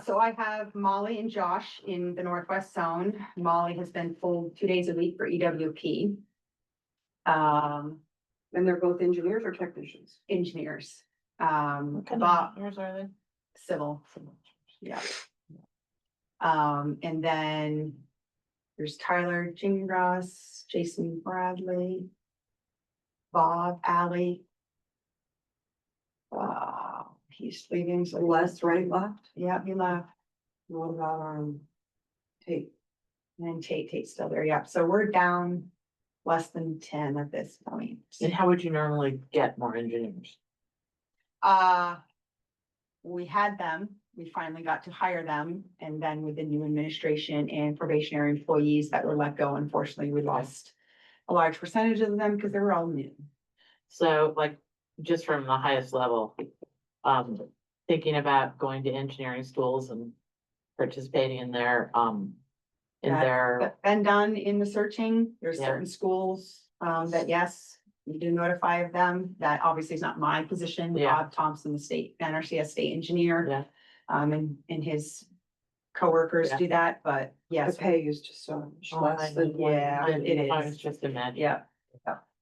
So I have Molly and Josh in the Northwest Zone. Molly has been pulled 2 days a week for EWP. And they're both engineers or technicians? Engineers. What kind Bob, of engineers are they? civil, yeah. And then there's Tyler Gingras, Jason Bradley, Bob Alley. He's leaving, so Les, right, left? yeah, he left. What about, Tate. And Tate's still there, yeah, so we're down less than 10 at this point. And how would you normally get more engineers? We had them, we finally got to hire them, and then with the new administration and probationary employees that were let go, unfortunately, we lost a large percentage of them because they were all new. So like, just from the highest level, thinking about going to engineering schools and participating in their, That's been done in the searching. There's Yeah. certain schools, that yes, we do notify of them. That obviously is not my position. Yeah. Bob Thompson, the state, NRCS state engineer. Yeah. And his coworkers do that, but The yes. pay is just so much Oh, less I than. know. Yeah, it I is. was just imagining. Yeah.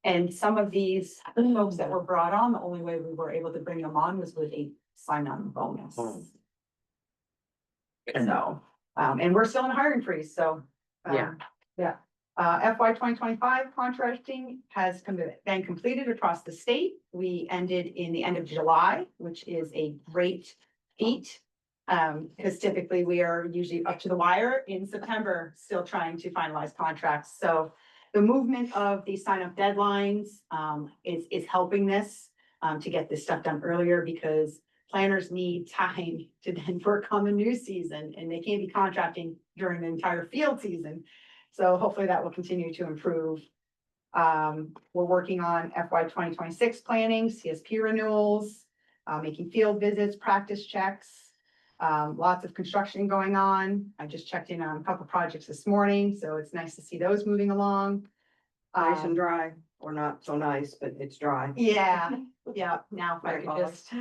And some of these folks that were brought on, the only way we were able to bring them on was with a sign-on bonus. Hmm. So, and we're still in a hiring freeze, so. Yeah. Yeah. FY 2025 contracting has been completed across the state. We ended in the end of July, which is a great feat. Because typically we are usually up to the wire in September, still trying to finalize contracts. So the movement of the sign-up deadlines, is helping this, to get this stuff done earlier because planners need time to then work on the new season and they can't be contracting during the entire field season. So hopefully that will continue to improve. We're working on FY 2026 planning, CSP renewals, making field visits, practice checks. Lots of construction going on. I just checked in on a couple projects this morning, so it's nice to see those moving along. Nice and dry, or not so nice, but it's dry. Yeah, yeah, now if I Very could just,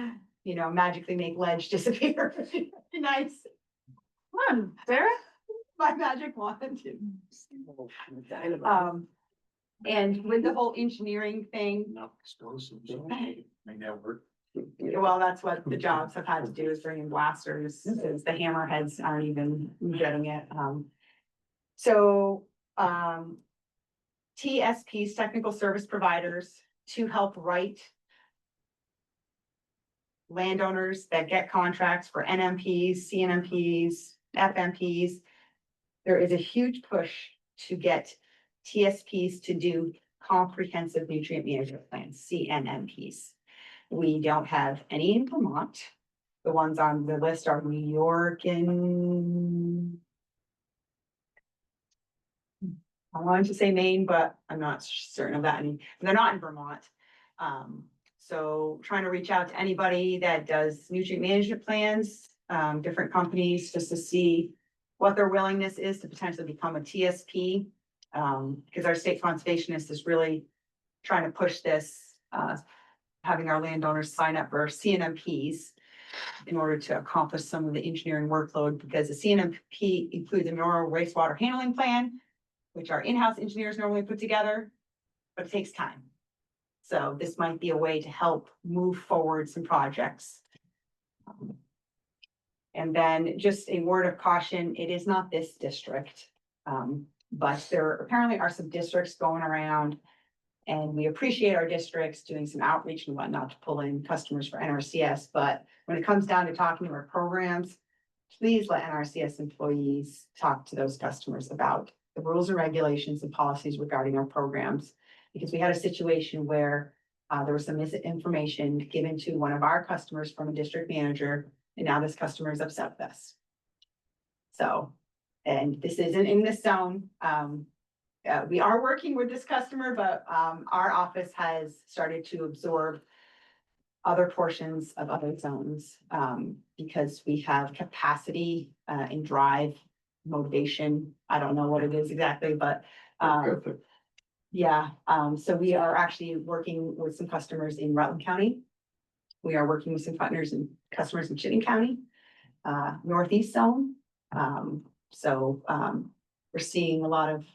magically make ledge disappear, nice. Come on, Sarah, my magic wand. And with the whole engineering thing, Not explosives. May never. well, that's what the jobs have had to do is bring in blasters, because the hammerheads aren't even getting it. So, TSPs, technical service providers, to help write landowners that get contracts for NMPs, CNMPs, FMPs. There is a huge push to get TSPs to do comprehensive nutrient management plans, CNMPs. We don't have any in Vermont. The ones on the list are New York and I wanted to say Maine, but I'm not certain of that. And they're not in Vermont. So trying to reach out to anybody that does nutrient management plans, different companies, just to see what their willingness is to potentially become a TSP. Because our state conservationist is really trying to push this, having our landowners sign up for CNMPs in order to accomplish some of the engineering workload, because the CNMP includes a mineral wastewater handling plan, which our in-house engineers normally put together, but it takes time. So this might be a way to help move forward some projects. And then just a word of caution, it is not this district. But there apparently are some districts going around, and we appreciate our districts doing some outreach and whatnot to pull in customers for NRCS. But when it comes down to talking to our programs, please let NRCS employees talk to those customers about the rules and regulations and policies regarding our programs. Because we had a situation where there was some misinformation given to one of our customers from a district manager, and now this customer is upset with us. So, and this isn't in this zone. We are working with this customer, but our office has started to absorb other portions of other zones, because we have capacity and drive, motivation. I don't know what it is exactly, but yeah, so we are actually working with some customers in Rutland County. We are working with some partners and customers in Chittenden County, Northeast Zone. I'm seeing a lot of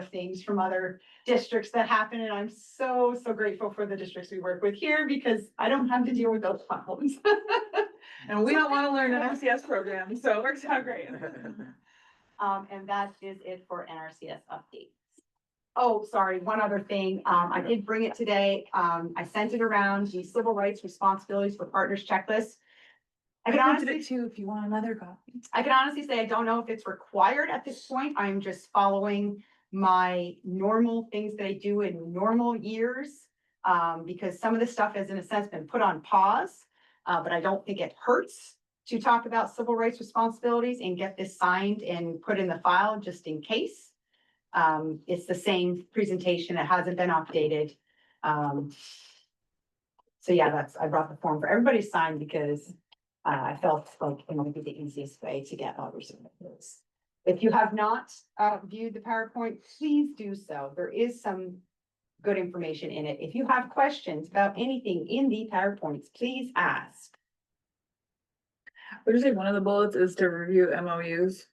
things from other districts that happen, and I'm so grateful for the districts we work with here, because I don't have to deal with those problems. And we don't want to learn an NRCS program, so it works out great. And that is it for NRCS updates. Oh, sorry, one other thing, I did bring it today, I sent it around, the civil rights responsibilities for partners checklist. I can honestly, too, if you want another copy. I can honestly say I don't know if it's required at this point. I'm just following my normal things that I do in normal years. Because some of this stuff has in a sense been put on pause, but I don't think it hurts to talk about civil rights responsibilities and get this signed and put in the file just in case. It's the same presentation. It hasn't been updated. So yeah, I brought the form for everybody to sign because I felt like it might be the easiest way to get all your signatures. If you have not viewed the PowerPoint, please do so. There is some good information in it. If you have questions about anything in the PowerPoints, please ask. Would you say one of the bullets is to review MOUs?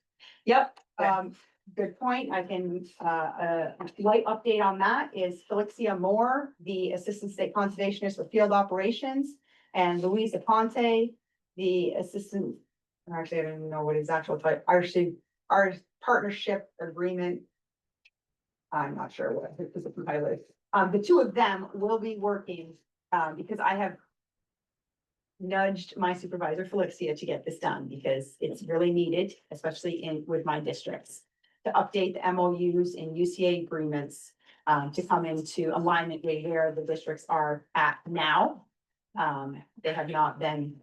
Yep, Okay. good point. I can, a light update on that is Felixia Moore, the Assistant State Conservationist for Field Operations, and Louisa Ponte, the Assistant, actually, I don't even know what his actual title, our partnership agreement. I'm not sure what his position title is. The two of them will be working, because I have nudged my supervisor Felixia to get this done because it's really needed, especially with my districts. To update the MOUs and UCA agreements, to come into alignment with where the districts are at now. They have not been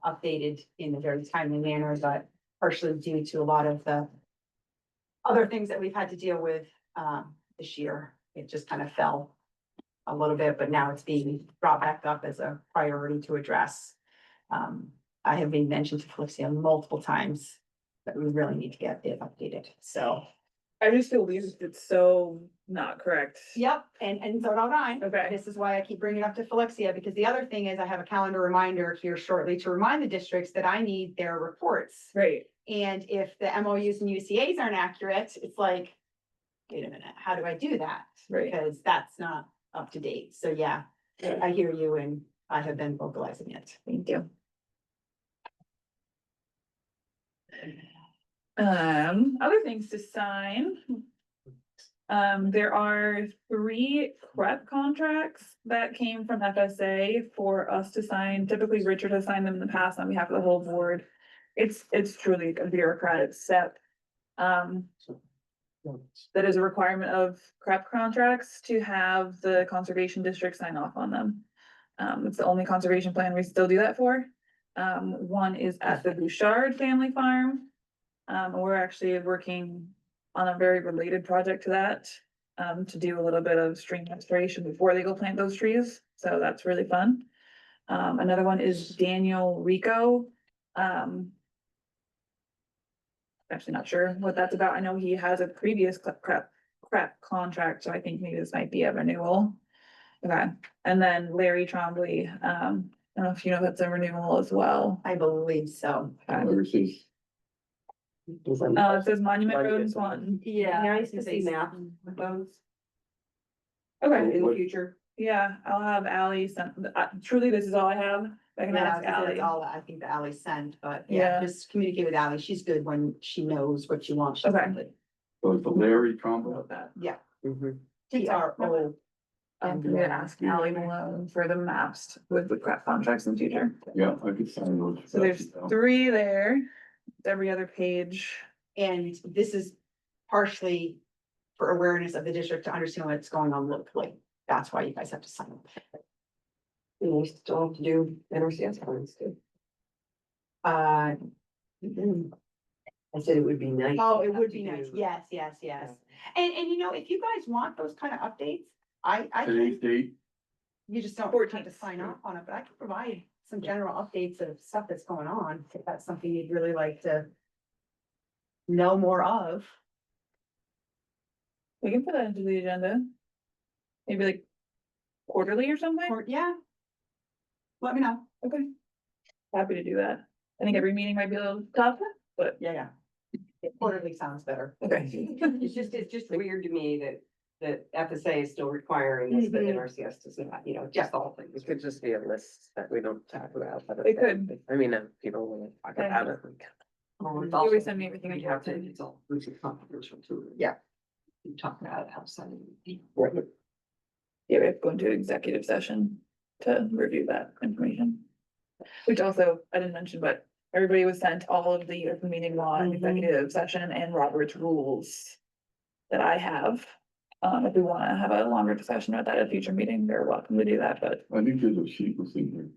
updated in a very timely manner, but partially due to a lot of the other things that we've had to deal with, this year. It just kind of fell a little bit, but now it's being brought back up as a priority to address. I have been mentioned to Felixia multiple times that we really need to get it updated, so. I just feel it's so not correct. Yep, and so don't I. Okay. This is why I keep bringing it up to Felixia, because the other thing is I have a calendar reminder here shortly to remind the districts that I need their reports. Right. And if the MOUs and UCAs aren't accurate, it's like, wait a minute, how do I do that? Right. Because that's not up to date. So yeah, I hear you and I have been vocalizing it. Thank you. Other things to sign. There are 3 prep contracts that came from FSA for us to sign. Typically, Richard has signed them in the past on behalf of the whole board. It's truly a bureaucratic step. That is a requirement of prep contracts to have the conservation district sign off on them. It's the only conservation plan we still do that for. One is at the Bouchard Family Farm. We're actually working on a very related project to that, to do a little bit of stream restoration before they go plant those trees. So that's really fun. Another one is Daniel Rico. Actually not sure what that's about. I know he has a previous prep contract, so I think maybe this might be a renewal. Okay, and then Larry Trombley, I don't know if you know that's a renewal as well. I believe so. Where's this? It says Monument Road is one. Yeah. Nice to see maps with those Okay, in the future. yeah, I'll have Ally send, truly, this is all I have. I can Yeah, ask that's Ally. all that I think that Ally sent, but Yeah. yeah, just communicate with Ally. She's good when she knows what she wants. She's Okay. good. So it's the Larry Trumbull. About that. Yeah. Mhm. TRO. I'm gonna ask Ally Malone for the maps with the prep contracts in the future. Yeah, I could sign those. So there's 3 there, every other page. And this is partially for awareness of the district to understand what's going on locally. That's why you guys have to sign it. And we still have to do NRCS plans too. Uh, I said it would be nice. oh, to it have would to be nice. do- Yes, yes, yes. And you know, if you guys want those kind of updates, I Today's can, date, you just don't have 14th. to sign off on it, but I can provide some general updates of stuff that's going on. If that's something you'd really like to know more of. We can put that into the agenda. Maybe like quarterly or something. Or, yeah. Let me know. Okay. Happy to do that. I think every meeting might be a little tough, but Yeah. Quarterly sounds better. okay. It's just weird to me that FSA is still requiring this, but Mhm. NRCS does not, just all It things. could just be a list that we don't talk about. but It could. I mean, people want to talk about it. Oh, it's You always also- send me everything we you have have to, to. it's all, which is confidential too. Yeah. You talk about it outside of the. Yeah, we have to go into executive session to review that information. Which also, I didn't mention, but everybody was sent all of the open meeting law and executive session and Robert's rules. That I have, if we wanna have a longer discussion about that at a future meeting, they're welcome to do that, but. I think there's a sheet was in here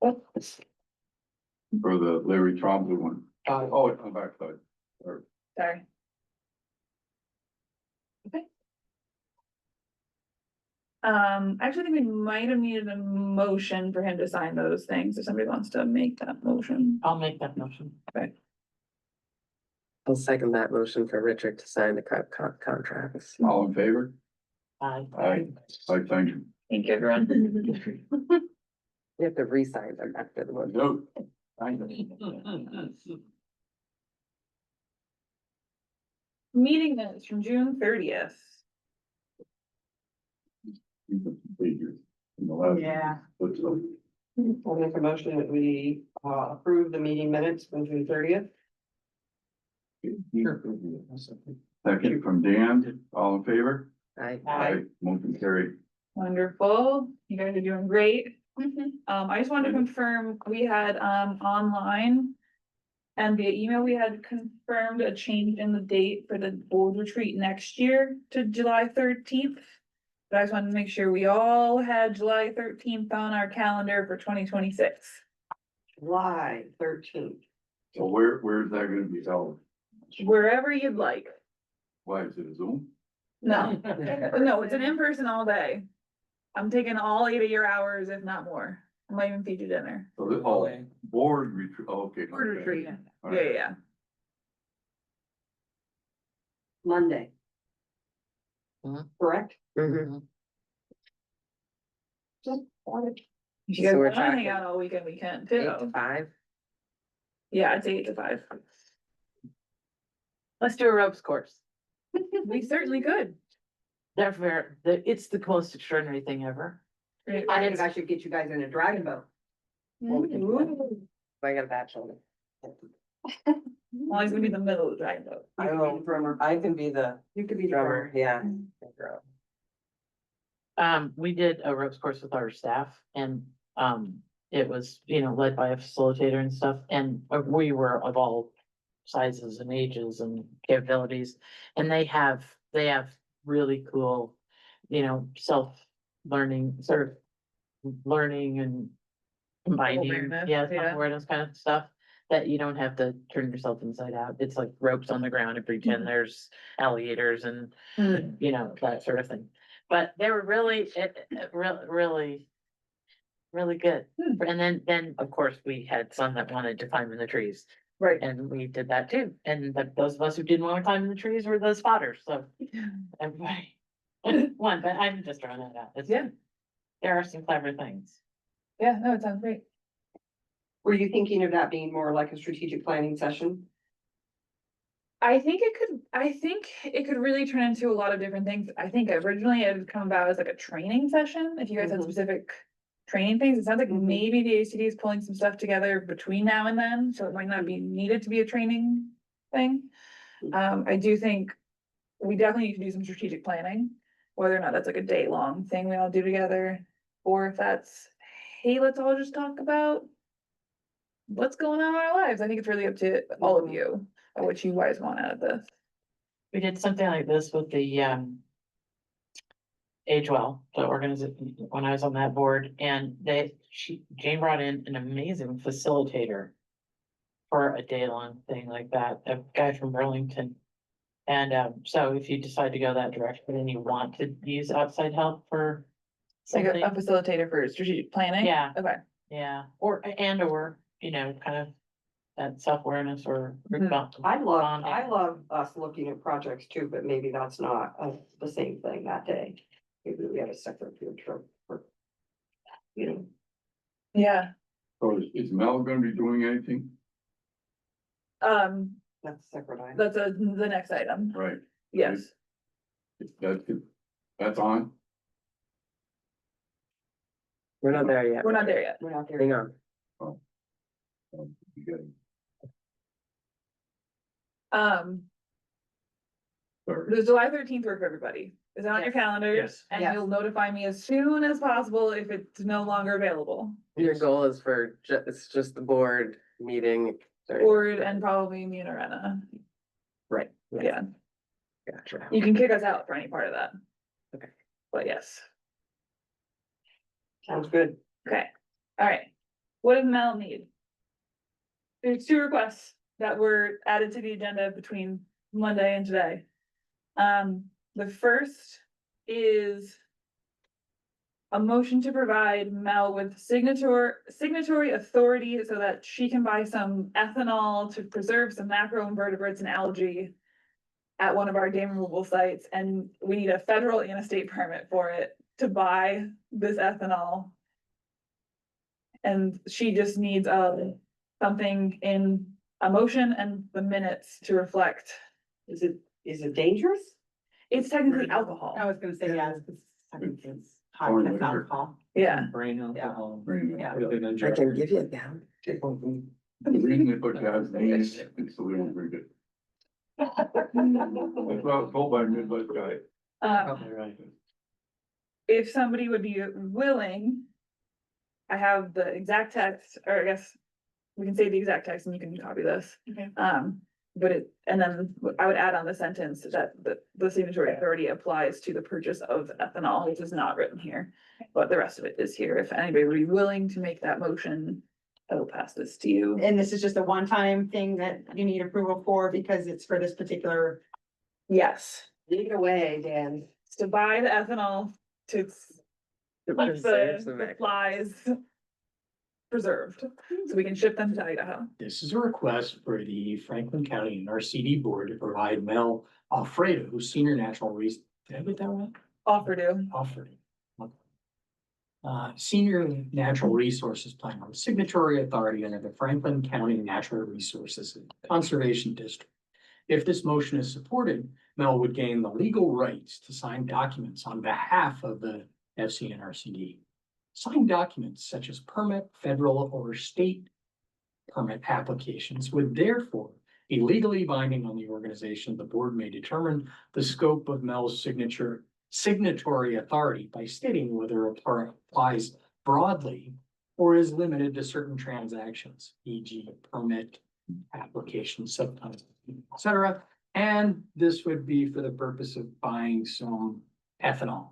Oh, for the Larry Trumbull one. Oh, it's on the backside. Or sorry. Okay. I actually think we might have needed a motion for him to sign those things, if somebody wants to make that motion. I'll make that motion. I'll second that motion for Richard to sign the contracts. all in favor? Aye. Aye. I thank you. Thank you, everyone. You have to re-sign them after the one. No, Meeting minutes from June 30th. Figures in the last. Yeah. But so, I'll make a motion that we approve the meeting minutes from June 30th. second from Dan, all in favor? I, Motion carried. Wonderful. You guys are doing great. I just wanted to confirm, we had, online and via email, we had confirmed a change in the date for the board retreat next year to July 13th. But I just wanted to make sure we all had July 13th on our calendar for 2026. July 13th. So where's that gonna be held? Wherever you'd like. Why is it a Zoom? No, no, it's an in-person all day. I'm taking all 8 of your hours, if not more. I might even feed you dinner. So the, board retreat, okay. Board okay. retreat. All Yeah, right. yeah. Monday. Mhm. Correct? mhm. You So guys we're wanna hang talking out all weekend, we can 8 too. to 5. Yeah, I'd say 8 to 5. Let's do a ropes course. We certainly could. They're very, it's the most extraordinary thing ever. Right. I think I should get you guys in a dragon boat. Well, we can do that. Ooh. I got a bachelor. Well, he's gonna be in the middle of the dragon boat. You can be the drummer. I can be the You could be the drummer, drummer. yeah. We did a ropes course with our staff and, it was, led by a facilitator and stuff, and we were of all sizes and ages and capabilities. And they have really cool, self-learning, sort of learning and combining, Self-awareness, yeah, yeah. self-awareness kind of stuff. That you don't have to turn yourself inside out. It's like ropes on the ground and pretend there's alligators and that sort of thing. But they were really, really good. Hmm. And then, of course, we had some that wanted to climb in the trees, Right. and we did that too. And those of us who didn't want to climb in the trees were the spotters, so everybody won, but I'm just throwing that out. Yeah. There are some clever things. Yeah, no, it sounds great. Were you thinking of that being more like a strategic planning session? I think it could really turn into a lot of different things. I think originally it would come about as like a training session, if you guys had Mhm. specific training things. It sounds like Mhm. maybe the ACD is pulling some stuff together between now and then, so it might not be needed to be a training thing. I do think we definitely need to do some strategic planning, whether or not that's like a day-long thing we all do together, or if that's, hey, let's all just talk about what's going on in our lives. I think it's really up to all of you, what you guys want out of this. We did something like this with the, Age Well, the organization, when I was on that board, and Jane brought in an amazing facilitator for a day-long thing like that, a guy from Burlington. And, so if you decide to go that direction and you want to use outside help for Like something, a facilitator for strategic planning? Yeah. Okay. yeah, or, kind of that self-awareness or group Mhm. bond- I bonding. love us looking at projects too, but maybe that's not the same thing that day. Maybe we have a separate field trip for. Yeah, So is Mel gonna be doing anything? That's a separate item. that's the next item, Right, yes. that's on? We're not there yet. We're not there yet. We're not there. Hang on. You gotta- sorry. Does July 13th work for everybody? Is it on your Yes. calendars? Yes. And Yes. you'll notify me as soon as possible if it's no longer available. Your goal is for it's just the board meeting. during- Or, and probably me and Arena. Right. Yeah, Gotcha. you can kick us out for any part of that. Okay. But yes, Sounds good. okay, all right. What does Mel need? There's 2 requests that were added to the agenda between Monday and today. The first is a motion to provide Mel with signatory authority so that she can buy some ethanol to preserve some macroinvertebrates and algae at one of our dam removal sites, and we need a federal and a state permit for it to buy this ethanol. And she just needs something in a motion and the minutes to reflect. Is it dangerous? It's technically alcohol. I was gonna say, yeah, it's high Or fat liquor. alcohol. Yeah, Brain alcohol. Yeah. Within a I jar. can give you a down. The reason they put gas in it is so we don't drink it. That's what I was told by a Midwest guy. Probably right. if somebody would be willing. I have the exact text, or I guess we can say the exact text and you can copy this. Okay. But it, and then I would add on the sentence that the signatory authority applies to the purchase of ethanol, which is not written here. But the rest of it is here. If anybody would be willing to make that motion, I will pass this to you. And this is just a one-time thing that you need approval for because it's for this particular. Yes, Lead away, Dan. it's to buy the ethanol to keep preserves the the macros. supplies preserved, so we can ship them to Idaho. This is a request for the Franklin County NRCD Board to provide Mel Alfredo, Senior Natural Resource. Did I get that right? Offer to. Alfredo. Senior Natural Resources Plan, signatory authority under the Franklin County Natural Resources Conservation District. If this motion is supported, Mel would gain the legal rights to sign documents on behalf of the FCNRCD. Signed documents such as permit, federal or state permit applications would therefore be legally binding on the organization. The board may determine the scope of Mel's signatory authority by stating whether it applies broadly or is limited to certain transactions, e.g. permit, application, subcontract, et cetera. And this would be for the purpose of buying some ethanol.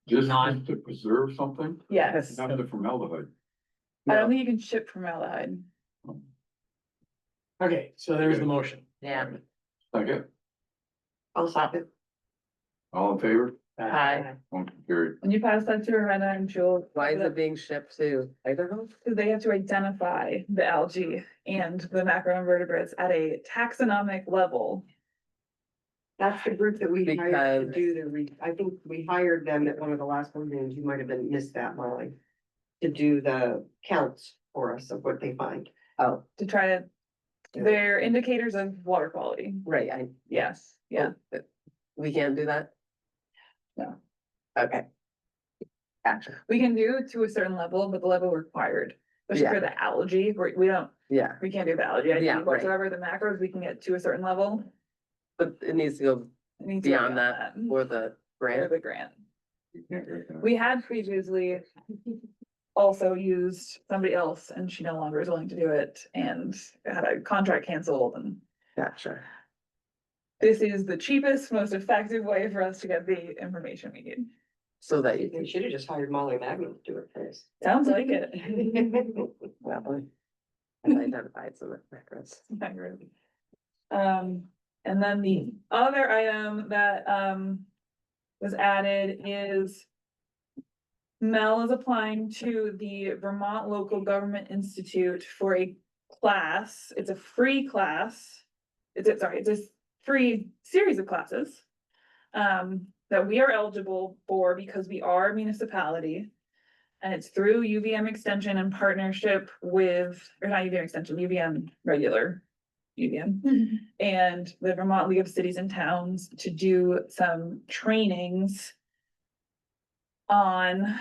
Just Not- to preserve something, Yes, not the formaldehyde. I don't think you can ship formaldehyde. Okay, so there's the motion. Yeah. Second, I'll stop it. all in favor? Hi. Motion carried. When you pass that to Rena and she'll. Why is it being shipped to Idaho? Because they have to identify the algae and the macroinvertebrates at a taxonomic level. That's the group that we hired to Because- do I think we hired them at one of the last board meetings. You might have been missed that, Molly. To do the counts for us of what they find. Oh, To try to, they're indicators of water quality. right, Yes, yeah. we can't do that? No. Okay. Gotcha, We can do to a certain level, but the level required, especially for the algae, we don't, yeah, we can't do the algae. Yeah, right. Whatsoever, the macros, we can get to a certain level. but it needs to go It needs to be beyond that for the For grant. the grant. You can't recognize. We had previously also used somebody else and she no longer is willing to do it and had a contract canceled, and Gotcha. this is the cheapest, most effective way for us to get the information we need. So that you You can, should have just hired Molly Magnet to do it for us. Sounds like it. well, I've identified some macros. And then the other item that, was added is Mel is applying to the Vermont Local Government Institute for a class. It's a free class. It's a free series of classes. That we are eligible for because we are a municipality. And it's through UVM Extension in partnership with, or not UVM Extension, UVM regular. UVM and the Vermont League of Cities and Towns to do some trainings on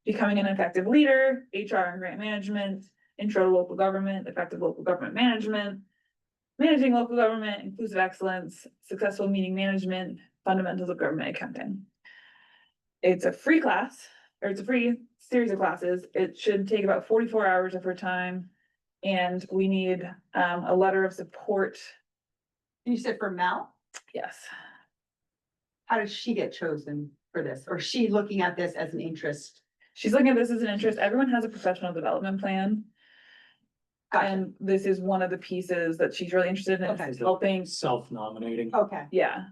becoming an effective leader, HR and grant management, intro to local government, effective local government management, managing local government, inclusive excellence, successful meeting management, fundamentals of government accounting. It's a free class, or it's a free series of classes. It should take about 44 hours of her time. And we need a letter of support. You said for Mel, Yes. how does she get chosen for this? Or is she looking at this as an interest? She's looking at this as an interest. Everyone has a professional development plan. Gotcha. And this is one of the pieces that she's really interested in, Okay. is helping. Self-nominating. Okay, Yeah.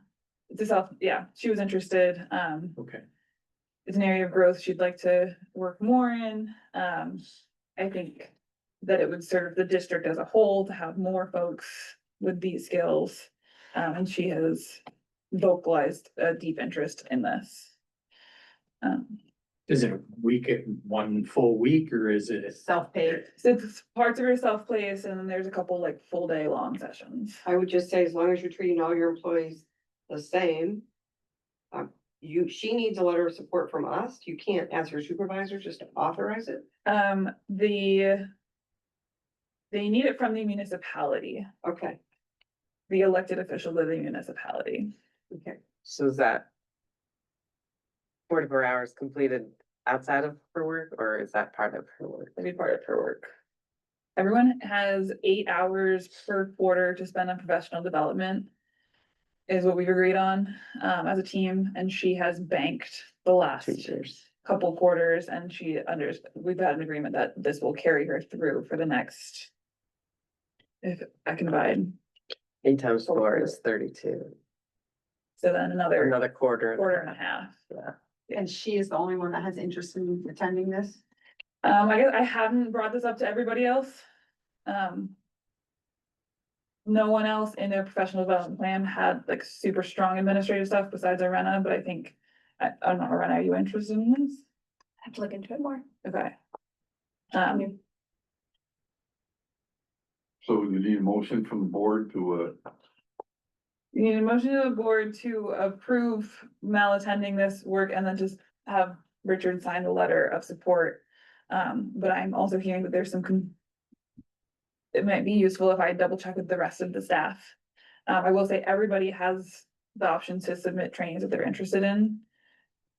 She was interested. Okay. It's an area of growth she'd like to work more in. I think that it would serve the district as a whole to have more folks with these skills. And she has vocalized a deep interest in this. Is it a week, one full week, or is it? Self-paid. So it's parts of her self-place and then there's a couple like full day long sessions. I would just say, as long as you're treating all your employees the same. She needs a letter of support from us. You can't, as her supervisor, just authorize it. They need it from the municipality, Okay, the elected official of the municipality. okay. So is that 44 hours completed outside of her work, or is that part of her work? That'd be part of her work. Everyone has 8 hours per quarter to spend on professional development. Is what we've agreed on, as a team, and she has banked the last 2 years. couple quarters, and we've had an agreement that this will carry her through for the next. If I can divide, 8 times 4 is 32. so then another Another quarter. quarter and a half. Yeah. And she is the only one that has interest in attending this? I guess I haven't brought this up to everybody else. No one else in their professional development plan had like super strong administrative stuff besides Arena, but I think, I don't know, Arena, are you interested in this? Have to look into it more. Okay. So you need a motion from the board to, You need a motion to the board to approve Mel attending this work and then just have Richard sign the letter of support. But I'm also hearing that there's it might be useful if I double check with the rest of the staff. I will say everybody has the option to submit trainings that they're interested in.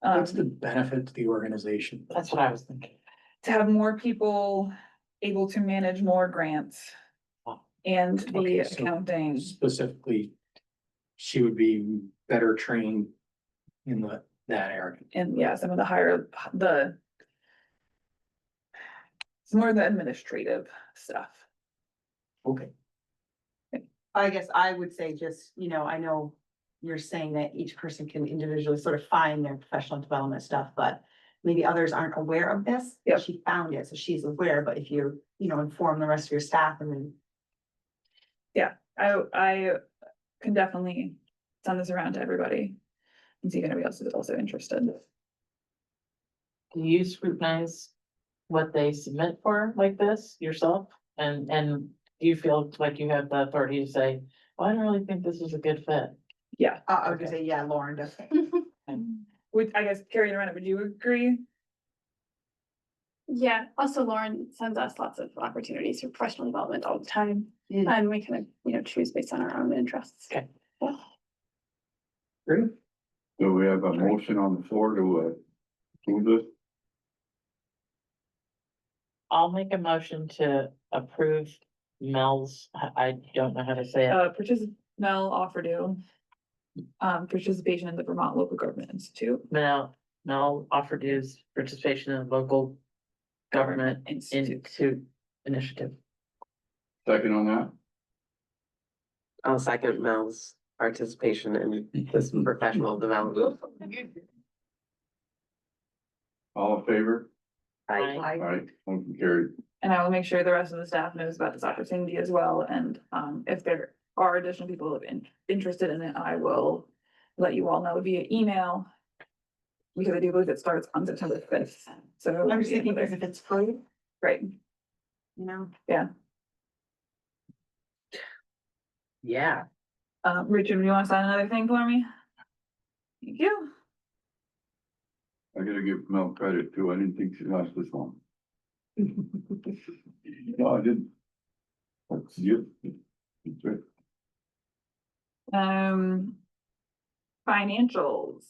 What's the benefit to the organization? That's what I was thinking. To have more people able to manage more grants. And the Okay, so accounting, Specifically, she would be better trained in that area. and yeah, some of it's more of the administrative stuff. Okay. I guess I would say just, I know you're saying that each person can individually sort of find their professional development stuff, but maybe others aren't aware of this. Yep. She found it, so she's aware, but if you, inform the rest of your staff and then. I can definitely send this around to everybody and see if anybody else is also interested. Do you scrutinize what they submit for like this yourself? And do you feel like you have the authority to say, well, I don't really think this is a good fit? Yeah, I was gonna say, yeah, Lauren does. I guess Carrie and Rena, would you agree? Yeah, also Lauren sends us lots of opportunities for professional development all the time, Yeah. and we kind of, choose based on our own interests. Okay. Yeah. Great. do we have a motion on the floor to, approve this? I'll make a motion to approve Mel's, I don't know how to say it, Mel offered you participation in the Vermont Local Government Institute. Mel offered his participation in local government institute initiative. Second on that? I'll second Mel's participation in this professional development. All in favor? I, Aye. All right, motion carried. And I will make sure the rest of the staff knows about this opportunity as well, and if there are additional people interested in it, I will let you all know via email. Because I do believe it starts on September 5th, so. I'm just thinking, because if it's free, Right, yeah. Richard, do you wanna sign another thing for me? Thank you. I gotta give Mel credit too. I didn't think she lasted this long. No, I didn't. That's you. That's right. Financials.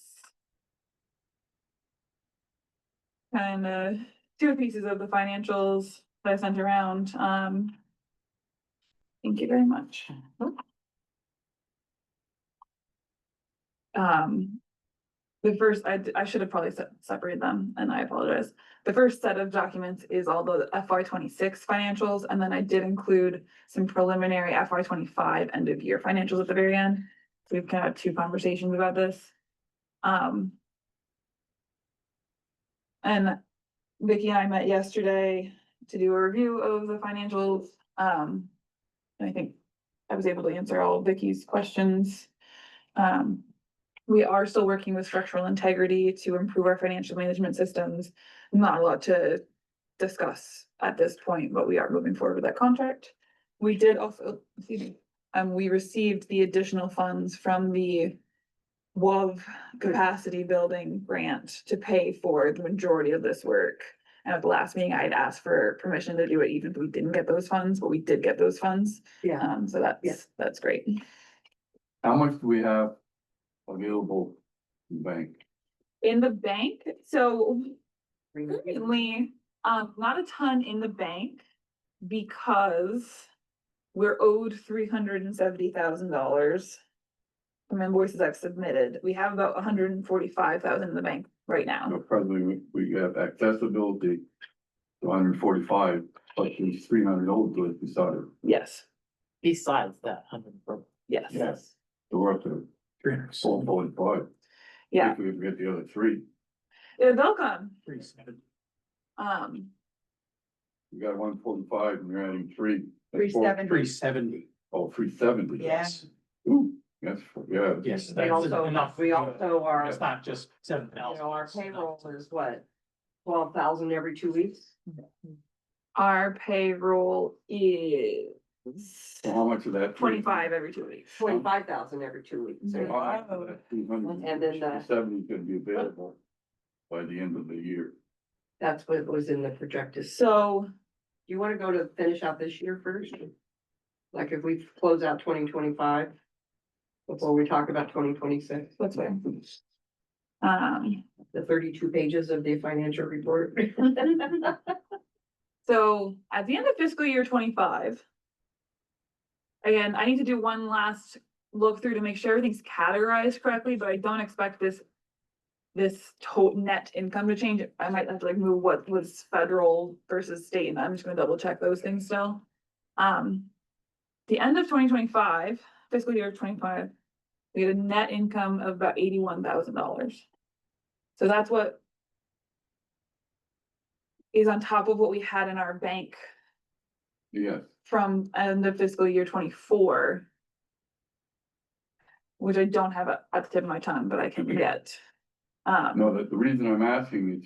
Kind of two pieces of the financials that I sent around, thank you very much. The first, I should have probably separated them, and I apologize. The first set of documents is all the FY 26 financials, and then I did include some preliminary FY 25 end of year financials at the very end. So we've kind of had two conversations about this. And Vicky and I met yesterday to do a review of the financials. And I think I was able to answer all of Vicky's questions. We are still working with structural integrity to improve our financial management systems. Not a lot to discuss at this point, but we are moving forward with that contract. We did also, excuse me, we received the additional funds from the WOV capacity building grant to pay for the majority of this work. And at the last meeting, I had asked for permission to do it, even if we didn't get those funds, but we did get those funds. Yeah, So that's great. How much do we have available in bank? In the bank, so currently, not a ton in the bank because we're owed $370,000 from invoices I've submitted. We have about 145,000 in the bank right now. No, presently, we have accessibility to 145, but there's 300 old goods beside it. Yes, Besides that 100. yes, Yes. So we're up to 445. yeah, If we get the other three, they'll come. 370. we got 145 and you're adding three. That's 370. 370. Oh, 370. Yeah. Ooh, that's, yeah. Yes. We that's also, enough. we also are, It's not just you 7,000. know, our payroll is what? 12,000 every 2 weeks? Our payroll is So how much of that? 25 every 2 weeks. 25,000 every 2 weeks. So how much of that 200 And then the- 70 is gonna be available by the end of the year? That's what was in the projected. So, You wanna go to finish out this year first? Like if we close out 2025? Before we talk about 2026, that's fair. the 32 pages of the financial report. So at the end of fiscal year 25. Again, I need to do one last look through to make sure everything's categorized correctly, but I don't expect this total net income to change. I might have to like move what was federal versus state, and I'm just gonna double check those things still. The end of 2025, fiscal year 25, we had a net income of about $81,000. So that's what is on top of what we had in our bank Yes, from end of fiscal year 24. Which I don't have at the tip of my tongue, but I can get. no, the reason I'm asking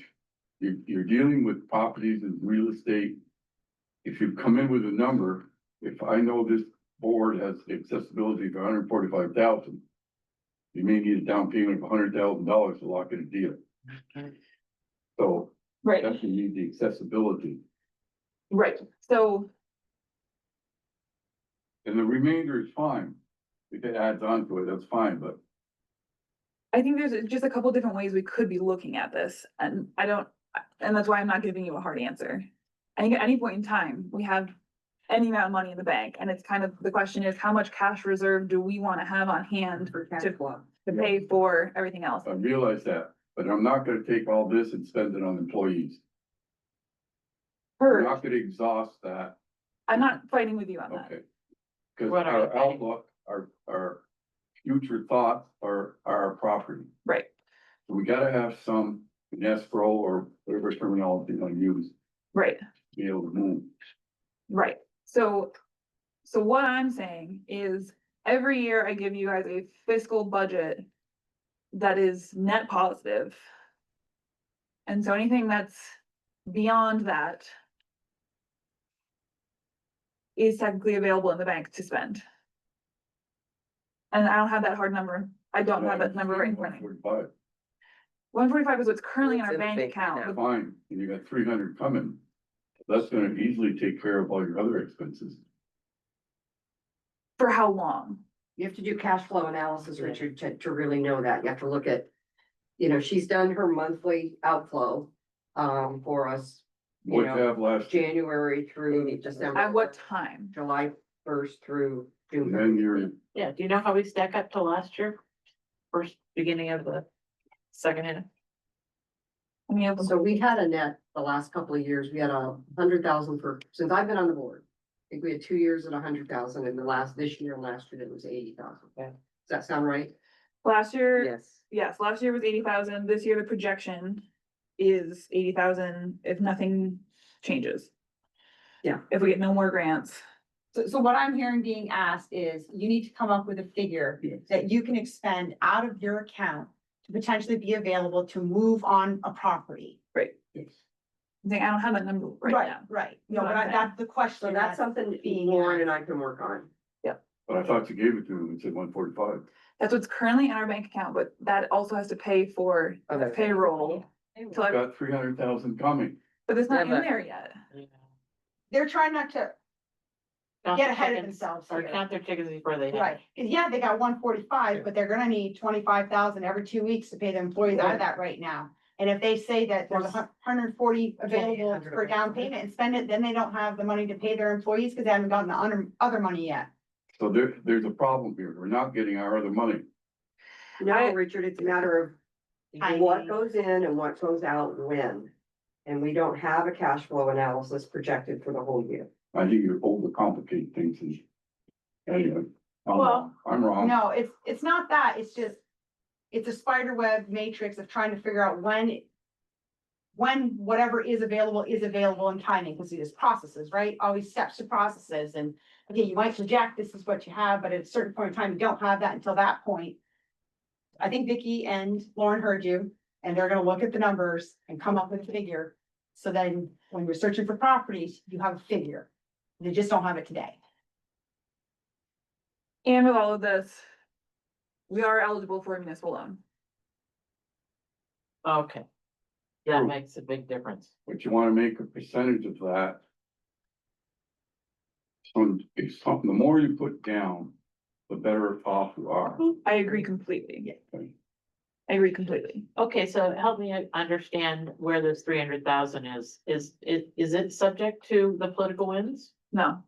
is, you're dealing with properties and real estate. If you come in with a number, if I know this board has accessibility for 145,000. You may need a down payment of $100,000 to lock in a deal. So Right, definitely need the accessibility, right, so, and the remainder is fine. If it adds on to it, that's fine, but I think there's just a couple different ways we could be looking at this, and and that's why I'm not giving you a hard answer. I think at any point in time, we have any amount of money in the bank, and it's kind of, the question is, how much cash reserve do we wanna have on hand For cash to flow. pay for everything else? I realize that, but I'm not gonna take all this and spend it on employees. I'm Heard, not gonna exhaust that, I'm not fighting with you on that. okay? Cause What are you our thinking? outlook, our future thoughts are our property. Right, We gotta have some in escrow or whatever terminology you wanna use, to right, be able to move. right, so what I'm saying is, every year I give you guys a fiscal budget that is net positive. And so anything that's beyond that is technically available in the bank to spend. And I don't have that hard number. I don't have that number right in front of me. 145, 145 is what's currently in It's our in the bank bank right account. fine, and you got 300 coming. That's gonna easily take care of all your other expenses. For how long? You have to do cash flow analysis, Richard, to really know that. You have to look at, you know, she's done her monthly outflow, for us, you What you know, have last year, January through December. At what time? July 1st through June. and then 30th. you're, Yeah, do you know how we stack up to last year? First beginning of the second half. I mean, So we had a net the last couple of years. We had 100,000 since I've been on the board. I think we had 2 years at 100,000 and this year and last year it was 80,000. Yeah. Does that sound right? last year, Yes. yes, last year was 80,000. This year the projection is 80,000 if nothing changes. Yeah. If we get no more grants. So what I'm hearing being asked is you need to come up with a figure Yes. that you can expend out of your account to potentially be available to move on a property. Yes. I think I don't have that number right now. Right, no, What but I'm saying. that's the question. So that's something being Lauren and asked. I can work on. But I thought you gave it to him, it said 145. That's what's currently in our bank account, but that also has to pay for Other things. payroll. Till I- Got 300,000 coming. But it's not Yeah, in but- there yet. They're trying not to Count get their ahead of chickens- themselves Or here. count their chickens before they Right, hatch. cause yeah, they got 145, but they're gonna need 25,000 every 2 weeks to pay the employees out of that right now. And if they say that there's 140 available for down payment and spend it, then they don't have the money to pay their employees, cause they haven't gotten the other money yet. So there's a problem here. We're not getting our other money. No, Richard, it's a matter of Timing. what goes in and what goes out when. And we don't have a cash flow analysis projected for the whole year. I think you're overcomplicate things and. Anyway, Well, I'm wrong. No, it's not that, it's just, it's a spider web matrix of trying to figure out when whatever is available in timing, because there's processes, right? Always steps to processes, and, okay, you might project this is what you have, but at a certain point in time, you don't have that until that point. I think Vicky and Lauren heard you, and they're gonna look at the numbers and come up with a figure. So then, when you're searching for properties, you have a figure. They just don't have it today. And with all of this, we are eligible for a municipal loan. Okay. That True. makes a big difference. But you wanna make a percentage of that. So it's something, the more you put down, the better off you are. I agree completely. Okay. I agree completely. Okay, so help me understand where this 300,000 is. Is it subject to the political winds? No,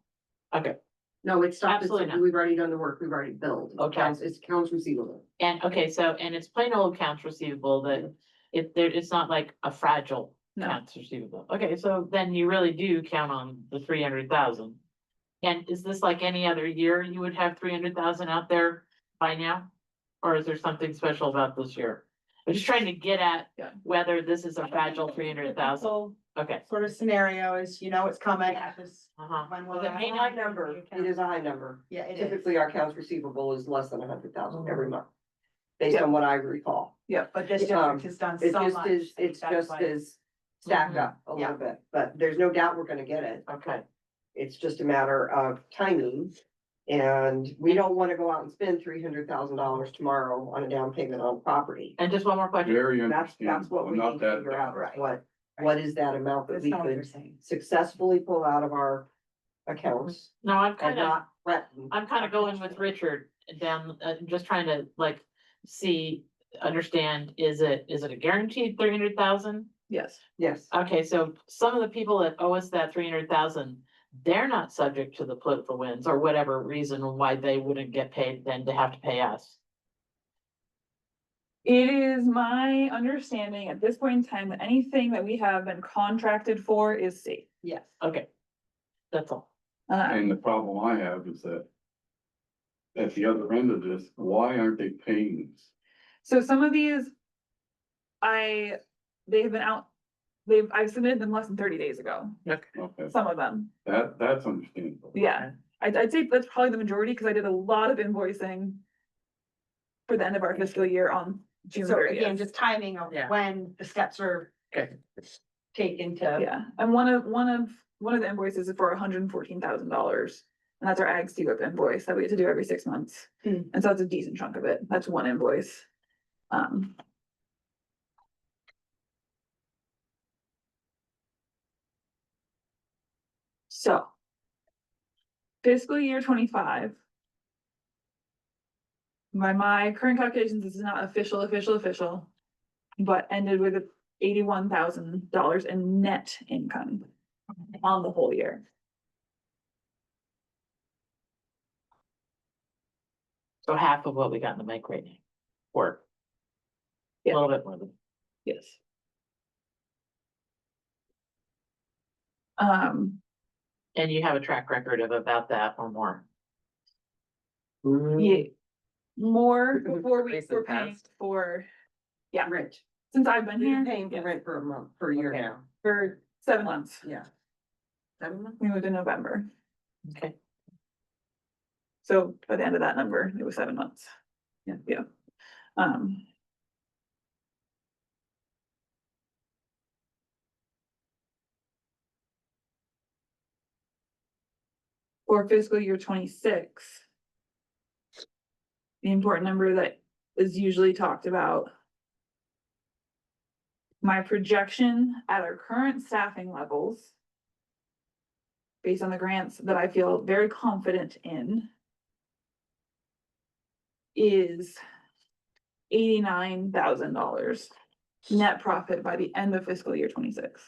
Okay, No, it's stuff that's, Absolutely not. we've already done the work, we've already billed. Okay. It's accounts receivable. and okay, so, and it's plain old accounts receivable that it's not like a fragile No. accounts receivable. Okay, so then you really do count on the 300,000. And is this like any other year you would have 300,000 out there by now? Or is there something special about this year? I'm just trying to get at Yeah. whether this is a fragile 300,000. So, Okay. sort of scenario is, you know, it's coming, just Uh-huh. when will Well, it that may High not- number, it is a high number. Yeah, it is. Typically, our accounts receivable is less than 100,000 every month. Based Yeah. on what I recall. yeah, But this Um, district has done It so just much. is, I think it's that's just why- is stacked Mhm. up a little bit, but there's no doubt we're gonna get it. Okay. It's just a matter of timing. And we don't wanna go out and spend $300,000 tomorrow on a down payment on property. And just one more question. Very That's what understandable, we not need to that. figure out, Right. what is that amount that That's we not what you're could saying. successfully pull out of our accounts No, I'm and kind of, not threaten. I'm kind of going with Richard down, just trying to like see, understand, is it a guaranteed 300,000? yes. Yes, Okay, so some of the people that owe us that 300,000, they're not subject to the political winds or whatever reason why they wouldn't get paid then to have to pay us. It is my understanding at this point in time that anything that we have been contracted for is safe. Yes. Okay. That's all. And the problem I have is that. At the other end of this, why aren't they paying us? So some of these, they have been out, I've submitted them less than 30 days ago, Okay, some of them. that's understandable. Yeah, I'd say that's probably the majority, because I did a lot of invoicing for the end of our fiscal year on June So again, 30th. just timing of Yeah. when the steps are Okay. taken to. Yeah, and one of the invoices is for $114,000. And that's our ag CWIP invoice that we have to do every 6 months. Hmm. And so that's a decent chunk of it. That's one invoice. So. Fiscal year 25. By my current calculations, this is not official, but ended with $81,000 in net income on the whole year. So half of what we got in the bank right now. Or. A Yeah. little bit more than. Yes. And you have a track record of about that or more. Yeah, more before we Recent were paying past. for, yeah, rent. since I've been We've here. been paying for yeah, rent for a month, for a year Okay. now. For 7 months. Yeah. 7 months? We moved in November. Okay. So by the end of that number, it was 7 months. Yeah. Um. For fiscal year 26. The important number that is usually talked about. My projection at our current staffing levels. Based on the grants that I feel very confident in. Is $89,000 net profit by the end of fiscal year 26.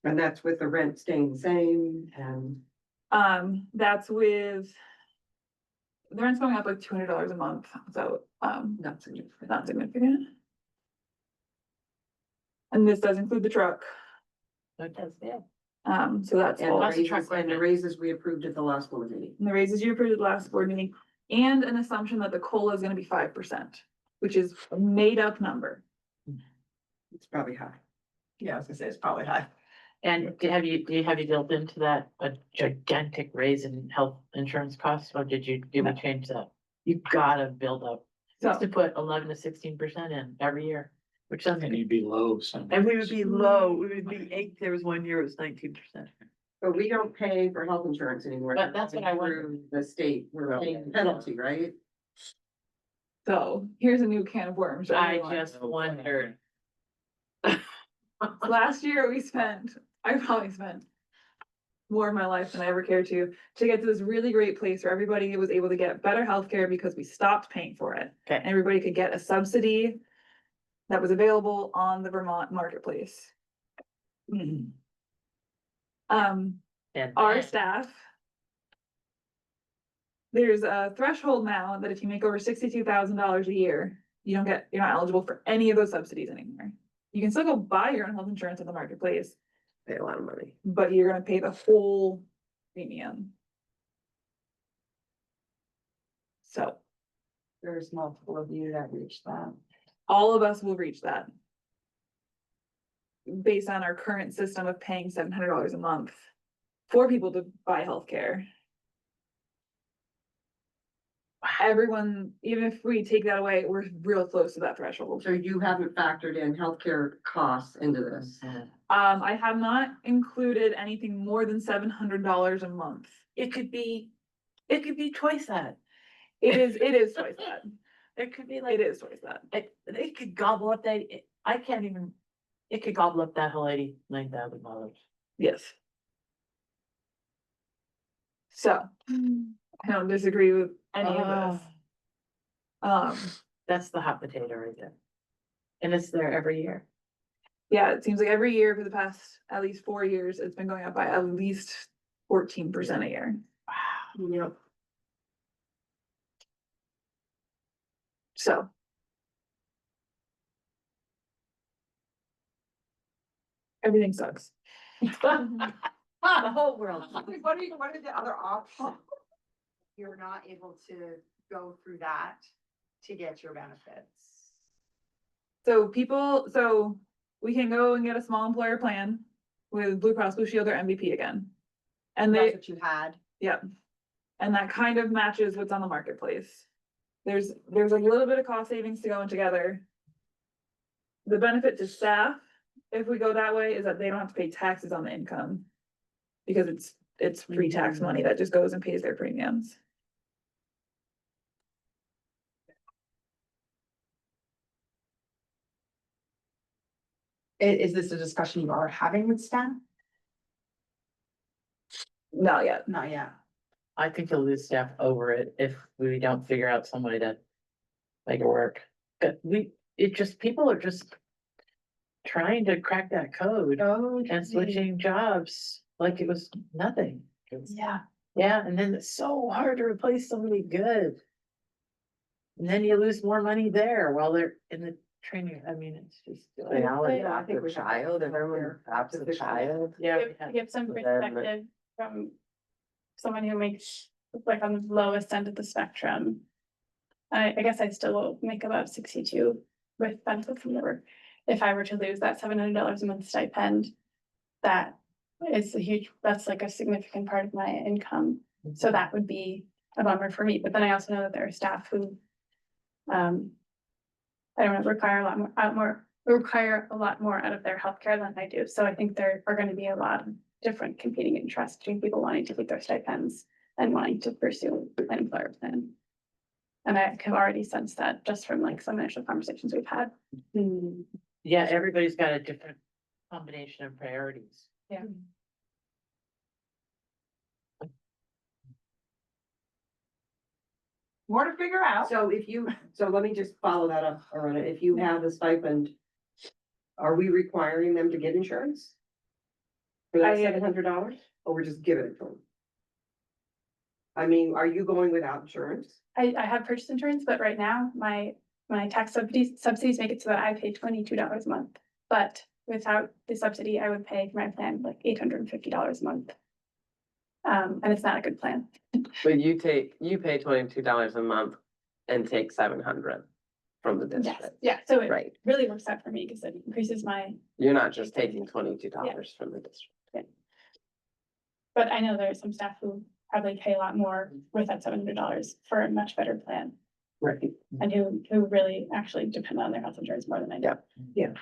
And that's with the rent staying the same and. That's with. The rent's going up like $200 a month, so, Not significant. not significant. And this does include the truck, It does, yeah. so that's And all. the raises we approved at the last board meeting. And the raises you approved at the last board meeting, and an assumption that the COLA is gonna be 5%, which is a made up number. It's probably high. Yeah, I was gonna say it's probably high. And have you built into that a gigantic raise in health insurance costs, or did we No. change that? You gotta build up, So, to put 11 to 16% in every year, which doesn't. And you'd be low some. And we would be low, we would be 8, there was 1 year it was 19%. But we don't pay for health insurance anymore. But that's what I Through the state, we're paying the penalty, right? so here's a new can of worms. for I everyone. just wondered. Last year I probably spent more of my life than I ever cared to get to this really great place where everybody was able to get better healthcare because we stopped paying for it. Okay. And everybody could get a subsidy that was available on the Vermont marketplace. And Our then- staff. There's a threshold now that if you make over $62,000 a year, you're not eligible for any of those subsidies anymore. You can still go buy your own health insurance at the marketplace, Pay a lot of money. but you're gonna pay the whole premium. So There's multiple of you that reached that. all of us will reach that. Based on our current system of paying $700 a month for people to buy healthcare. Everyone, even if we take that away, we're real close to that threshold. So you haven't factored in healthcare costs into this. I have not included anything more than $700 a month. It could be twice that. It is twice that. It could be like, It is twice that. it could gobble up that, I can't even, it could gobble up that whole $89,000. Yes. So, I don't disagree with any of this. That's the hot potato right there. And it's there every year. Yeah, it seems like every year for the past at least 4 years, it's been going up by at least 14% a year. Wow. Yep. So. Everything sucks. The whole world. What are the other options? You're not able to go through that to get your benefits. So we can go and get a small employer plan with Blue Cross Blue Shield or MVP again. And That's they, what you had. yeah. And that kind of matches what's on the marketplace. There's a little bit of cost savings to going together. The benefit to staff, if we go that way, is that they don't have to pay taxes on the income. Because it's pre-tax money that just goes and pays their premiums. Is this a discussion you are having with staff? Not yet. Not yet. I think you'll lose staff over it if we don't figure out some way to make it work. But people are just trying to crack that code Oh. and switching jobs like it was nothing. Yeah. Yeah, and then it's so hard to replace somebody good. And then you lose more money there while they're in the training. I mean, it's just. They all Yeah, I adopt think a we have child, to everyone adopts a child. Yeah. To give some So then- perspective from someone who makes, like, on the lowest end of the spectrum. I guess I still will make about 62 with benefits and whatever. If I were to lose that $700 a month stipend, that is that's like a significant part of my income. So that would be a bummer for me, but then I also know that there are staff who. I don't know, require a lot more out of their healthcare than I do, so I think there are gonna be a lot of different competing interests between people wanting to keep their stipends and wanting to pursue an employer plan. And I have already sensed that just from like some initial conversations we've had. Yeah, everybody's got a different combination of priorities. Yeah. More to figure out. So let me just follow that up, Aruna, if you have a stipend, are we requiring them to get insurance? For that $700, or we're just giving it to them? I mean, are you going without insurance? I have purchased insurance, but right now, my tax subsidies make it so that I pay $22 a month. But without the subsidy, I would pay for my plan like $850 a month. And it's not a good plan. But you pay $22 a month and take 700 from the Yes, district. yeah, so it Right, really works out for me because it increases my, you're not just taking $22 from the district. but I know there are some staff who probably pay a lot more with that $700 for a much better plan. Right. And who really actually depend on their health insurance more than I do. Yep.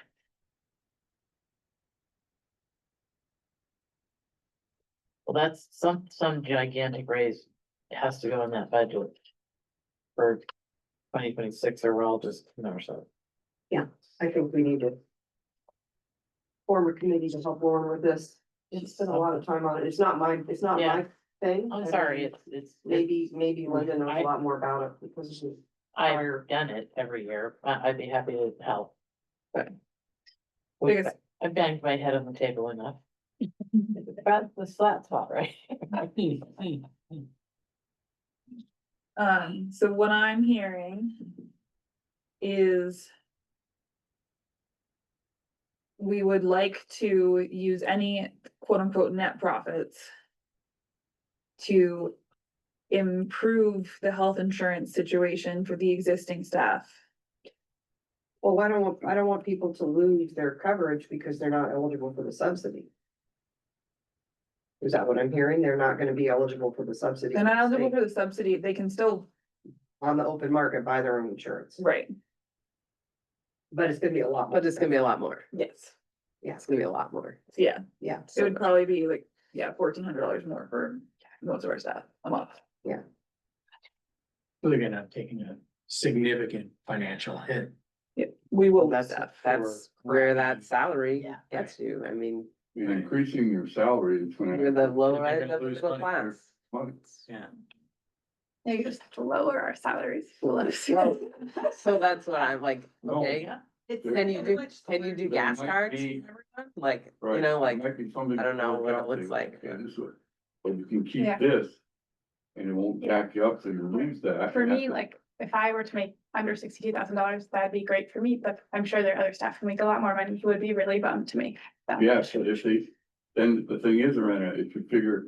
Well, that's some gigantic raise. It has to go in that budget. For 2026, or we're all just, so. I think we need to form a committee to help Lauren with this. It's been a lot of time on it. It's not my Yeah. thing. I'm sorry, it's. Maybe Linda knows a lot more about it because she's I've done it every year. I'd be happy to help. But. Because- I've banged my head on the table enough. About the flat spot, right? So what I'm hearing is we would like to use any quote unquote net profits to improve the health insurance situation for the existing staff. Well, I don't want people to lose their coverage because they're not eligible for the subsidy. Is that what I'm hearing? They're not gonna be eligible for the subsidy. They're not eligible for the subsidy, they can still, On the open market, buy their own insurance, right, but it's gonna be a lot. But it's gonna be a lot more. yes, It's gonna be a lot more. yeah, Yeah. it would probably be like, yeah, $1,400 more for most of our staff a month. They're gonna have taken a significant financial hit. Yeah, we will Well, lose staff. that's where that salary Yeah. gets you. I mean, And increasing your salary is gonna. you're the low They're end gonna of the lose middle money. class. Money. Yeah. Yeah, you just have to lower our salaries. Well, so that's what I'm like, No. okay, Yeah. can you do There gas might cards? be- for everyone? Like, Right, you know, there like, might be something I don't know to what it work out looks there, like. yeah, this way. But you can keep Yeah. this. And it won't jack you up so you lose that. For and me, that's- like, if I were to make under $62,000, that'd be great for me, but I'm sure there are other staff who make a lot more money who would be really bummed to make that. Yes, but if they, then the thing is, Miranda, if you figure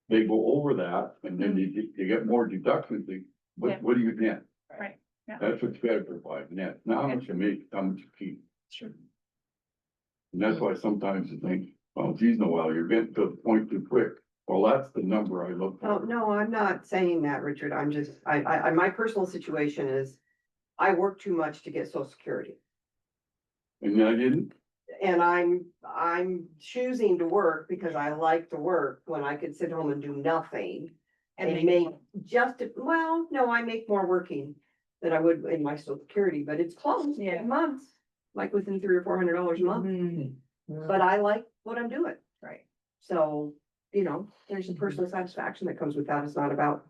they go over that and then you get more deductions, Yeah. what do you net? Right, yeah. That's what you gotta provide net, not how much you make, how much you keep. Sure. And that's why sometimes you think, oh, geez, Noel, you're getting to the point too quick. Well, that's the number I look Oh, for. no, I'm not saying that, Richard. I'm just, my personal situation is I work too much to get social security. And I didn't, And I'm choosing to work because I like to work when I could sit home and do nothing. And make just, well, no, I make more working than I would in my social security, but it's close, Yeah. months, like within $300 or $400 a month. But I like what I'm doing. Right. So, you know, there's a personal satisfaction that comes with that. It's not about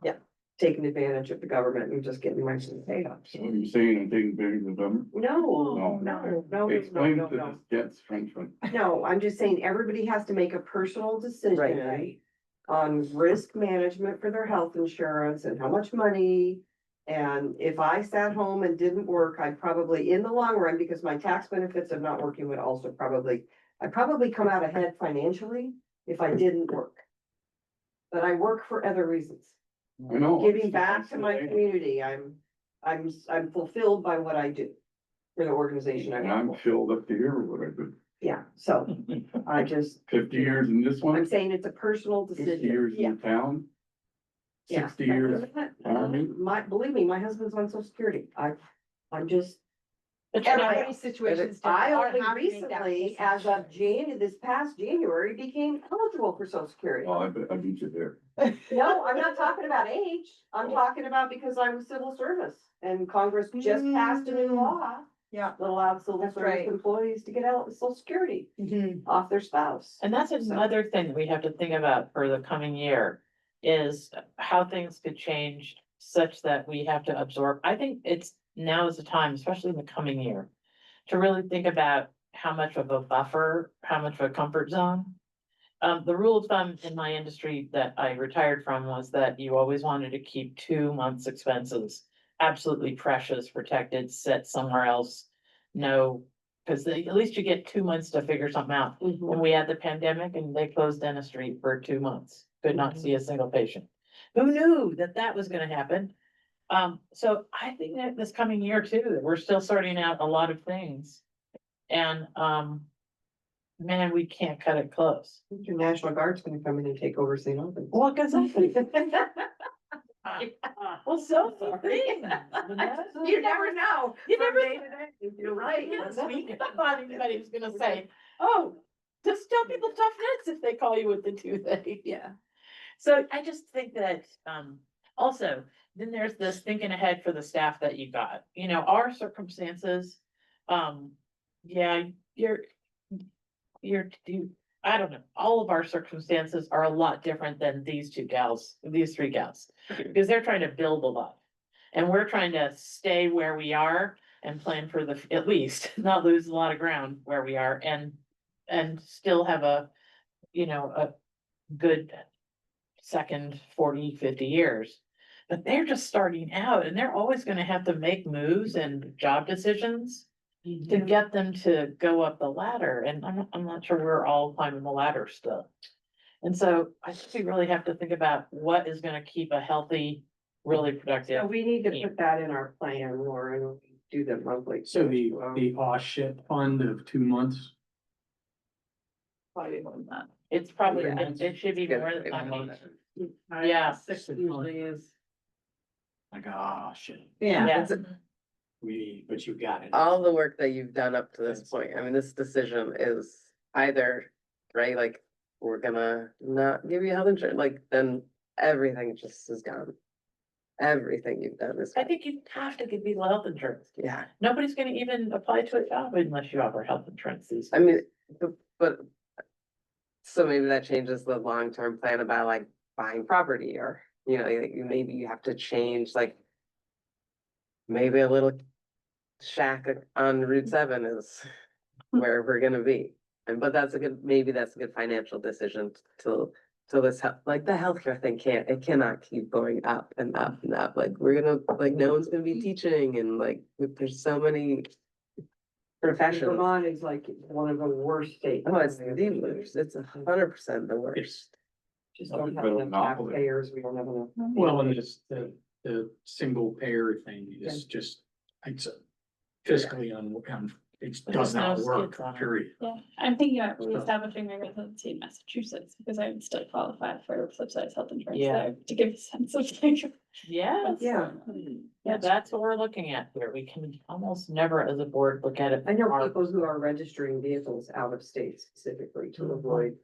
taking advantage of the government and just getting myself paid off. so you're saying I'm taking advantage of them? No. Explain to this dense Frenchman. No, I'm just saying everybody has to make a personal decision. Right. On risk management for their health insurance and how much money. And if I sat home and didn't work, I'd probably, in the long run, because my tax benefits of not working would also I'd probably come out ahead financially if I didn't work. But I work for other reasons. I know. Giving back to my community, I'm fulfilled by what I do for the organization I And work I'm for. filled up to here with what I do. Yeah, so I just, 50 years in this I'm one, saying it's a personal 50 decision. years Yeah. in town. Yeah. 60 years. Believe me, my husband's on social security. I'm just, But you know, Everybody's situation is different. I You only have to make that recently, as of this past January, became eligible for social security. Oh, I beat you there. No, I'm not talking about age. I'm talking about because I'm civil service and Congress just passed a new law Yeah. that allows civil That's service right. employees to get out with social security Mhm. off their spouse. and that's another thing that we have to think about for the coming year. Is how things could change such that we have to absorb. I think now is the time, especially in the coming year. To really think about how much of a buffer, how much of a comfort zone. The rule of thumb in my industry that I retired from was that you always wanted to keep 2 months' expenses absolutely precious, protected, set somewhere else. No, because at least you get 2 months to figure something out. When we had the pandemic and they closed dentistry for 2 months, could not see a single patient. Who knew that that was gonna happen? So I think that this coming year too, that we're still sorting out a lot of things. And, man, we can't cut it close. Your National Guard's gonna come in and take over St. Albans. Well, cause I think, well, so Sorry. things, you know? You never know. You From never day to day. You're right. Yes, I thought anybody was gonna say, oh, just tell people tough nuts if they call you with the toothache. Yeah. So I just think that, also, then there's this thinking ahead for the staff that you got, our circumstances. Yeah, I don't know, all of our circumstances are a lot different than these three gals, because they're trying to build a lot. And we're trying to stay where we are and plan for at least not lose a lot of ground where we are and still have a good second 40, 50 years. But they're just starting out and they're always gonna have to make moves and job decisions to get them to go up the ladder. And I'm not sure we're all climbing the ladder still. And so I think we really have to think about what is gonna keep a healthy, really productive. So we need to put that in our plan, Lauren, when we do the monthly. So the aw shit fund of 2 months. Probably more than that. It's probably, Yeah. it should be more than that. Yeah. Yeah. Six usually is. Like, ah, shit, Yeah. but you got it. All the work that you've done up to this point, I mean, this decision is either, right, like, we're gonna not give you health insurance, like, then everything just is gone. Everything you've done is I gone. think you have to give people health insurance. Yeah, Nobody's gonna even apply to a job unless you offer health insurance these I days. mean, but. So maybe that changes the long-term plan about like buying property or, like, maybe you have to change, like. Maybe a little shack on Route 7 is where we're gonna be. But maybe that's a good financial decision till this, like the healthcare thing it cannot keep going up and up and up. Like, we're gonna, like, no one's gonna be teaching and like, there's so many professions. Vermont is like one of the worst states. Oh, it's the worst. It's 100% the worst. Just don't have enough taxpayers, we don't have enough. Well, and it's the single payer thing is just, it's fiscally it does not There's no work, skids on it. period. Yeah, I'm thinking about reestablishing my residency in Massachusetts because I would still qualify for subsidized health insurance Yeah. there to give a sense of like. Yeah. Yeah. Yeah, that's what we're looking at here. We can almost never as a board look at it. I know our- people who are registering vehicles out of state specifically to avoid.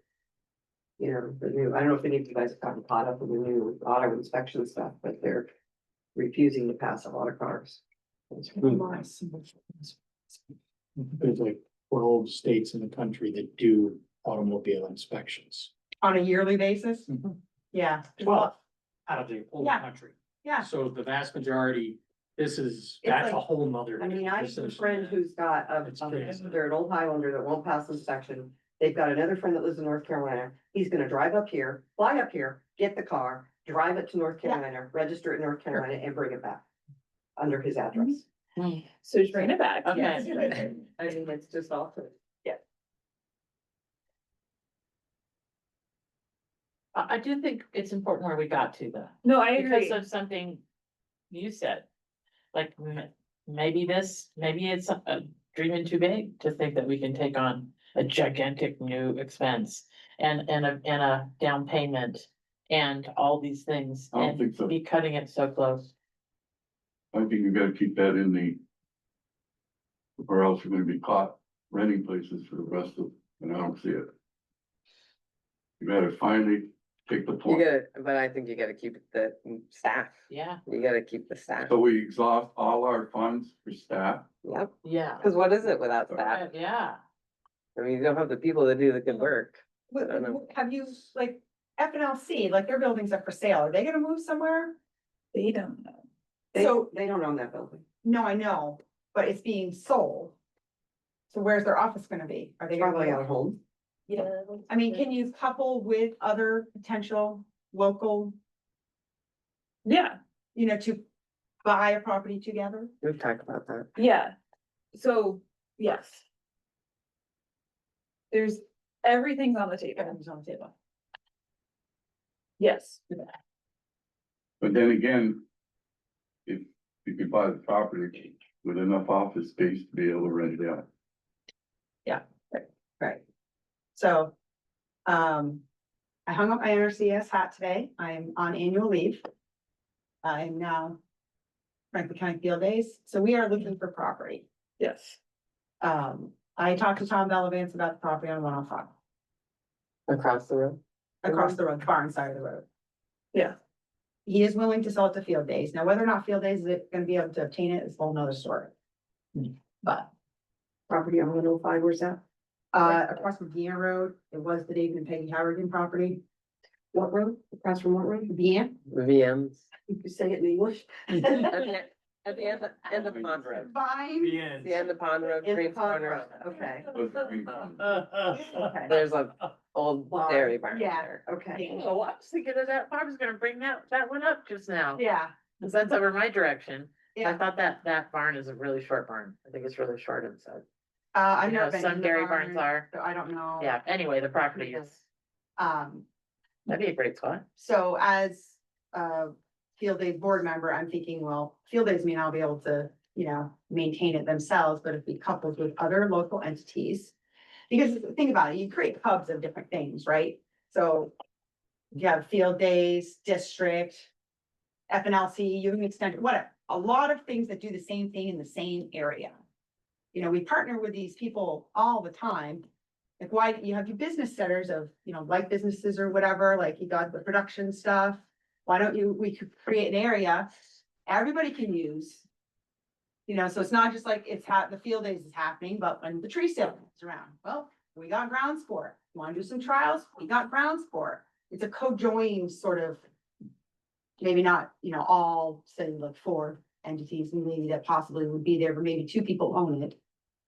The new, I don't know if any of you guys have gotten caught up in the new auto inspection stuff, but they're refusing to pass a lot of cars. It's really nice. There's like 12 states in the country that do automobile inspections. On a yearly basis? Mhm. Yeah. 12 out of the whole Yeah. country. Yeah. So the vast majority, that's It's a like- whole nother. I mean, I have a friend who's got It's crazy. they're an old Highlander that won't pass inspection. They've got another friend that lives in North Carolina. He's gonna drive up here, fly up here, get the car, drive it to North Yeah. Carolina, register it in North Carolina and bring it back under his address. So just bring it back. Okay. Yes. I mean, it's just awful. I do think it's important where we got to though. No, I Because agree. of something you said. Like, maybe it's dreaming too big to think that we can take on a gigantic new expense and a down payment and all these things I don't and think so. be cutting it so close. I think you gotta keep that in the. Or else you're gonna be caught renting places for the rest of, and I don't see it. You gotta finally take the You point. gotta, but I think you gotta keep the staff. Yeah, You gotta keep the staff. So we exhaust all our funds for staff. Yep, yeah, cause what is it without staff? yeah. I mean, you don't have the people that do the good work. I don't know. Have you, like, FNLC, like their buildings are for sale, are they gonna move somewhere? They don't know. So, They don't own that building. no, I know, but it's being sold. So where's their office gonna be? Are they Probably gonna? at home. Yeah, I mean, can you couple with other potential local, Yeah, to buy a property together? We've talked about that. yeah. So, yes. There's, everything's on the table. Everything's on the table. Yes. But then again. If you could buy the property with enough office space to be able to rent it out. Right. So, I hung up my NRCS hat today. I'm on annual leave. I'm now Franklin County Field Days, so we are looking for property. Yes. I talked to Tom Bellavance about the property on 105, Across the road. across the road, far side of the road. Yeah. He is willing to sell it to Field Days. Now, whether or not Field Days is gonna be able to obtain it is a whole nother story. But, Property on 105, where's that? across from Dean Road, it was the David and Peggy Howerton property. What road? Across from what road? Dean, VMs. You could say it in English. At the end of Pond Road. Vine. The end of Pond Road, In the Green Pond Corner. Road, okay, Okay. There's a old Barn. dairy barn Yeah. there. okay. Oh, I was thinking of that, I was gonna bring that one up just now, Yeah, cause that's over my direction. I yeah. thought that barn is a really short barn, I think it's really short inside. I've You know, never been. some in the dairy barns barn, are, So I don't know. yeah, anyway, the property is, Um, that'd be a great spot. so as a Field Days board member, I'm thinking, well, Field Days may not be able to, maintain it themselves, but if we coupled with other local entities. Because think about it, you create hubs of different things, right? So you have Field Days, District, FNLC, you can extend, whatever, a lot of things that do the same thing in the same area. We partner with these people all the time. Like, why, you have your business centers of, like businesses or whatever, like you got the production stuff. Why don't we could create an area everybody can use? So it's not just like the Field Days is happening, but when the tree sale is around, well, we got ground sport. Want to do some trials? We got ground sport. It's a co-joined sort of. Maybe not, all, say like 4 entities, maybe that possibly would be there, but maybe 2 people own it.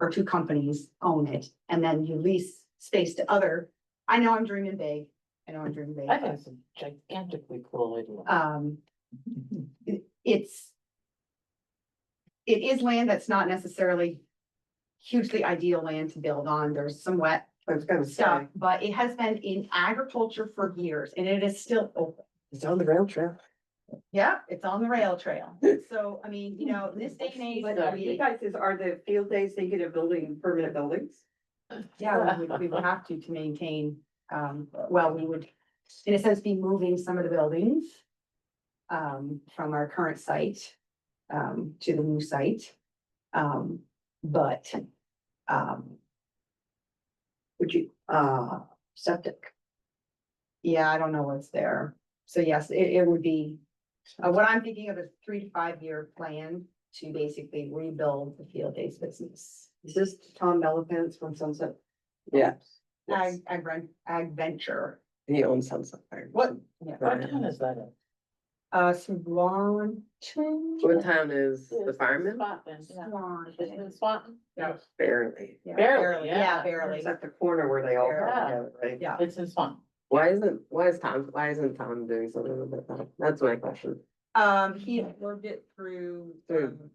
Or 2 companies own it, and then you lease space to other. I know I'm dreaming big. I know I'm dreaming big. I think it's a gigantically cool idea. It is land that's not necessarily hugely ideal land to build on. There's some wet I was gonna stuff, say, but it has been in agriculture for years and it is still open. It's on the rail trail. Yeah, it's on the rail trail. So, I mean, this day and age. but you guys, are the Field Days thinking of building permanent buildings? Yeah, we would have to maintain, well, we would, in a sense, be moving some of the buildings. From our current site, to the new site. But, Would you, septic? yeah, I don't know what's there. So yes, it would be, what I'm thinking of is 3 to 5 year plan to basically rebuild the Field Days business. Is this Tom Bellavance from Sunset? Yeah. Ag venture. He owns Sunset Fire. What? What town is that in? Swan. What town is the fireman? Swanton, yeah. Swan. Is it in Swanton? Yes. Barely. Yeah, Barely, Yeah, yeah. barely. It's at the corner where they all go Yeah. together, right? Yeah. It's in Swanton. Why isn't Tom doing something with that? That's my question. He worked it through, Through-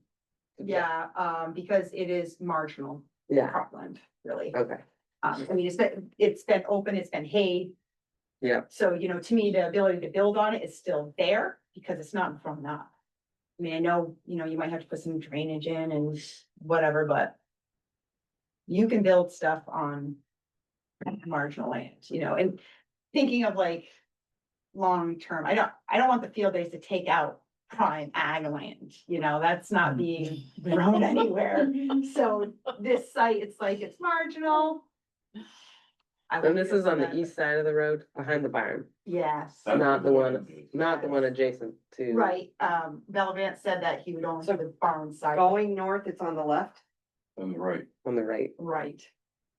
yeah, because it is marginal Yeah, cropland, really. okay, I mean, it's been open, it's been hay. yeah, So, to me, the ability to build on it is still there because it's not thrown up. I mean, I know, you might have to put some drainage in and whatever, but you can build stuff on marginal land, and thinking of like long-term. I don't want the field days to take out prime ag land, you know, that's not being thrown anywhere. So this site, it's like, it's marginal. I And would this feel is on the that- east side of the road, behind the barn, Yes. That's not the one, Yes. not the one adjacent to. Right, Bellavance said that he would only do the barn side. Going north, it's on the left, On the right, On the right. Right.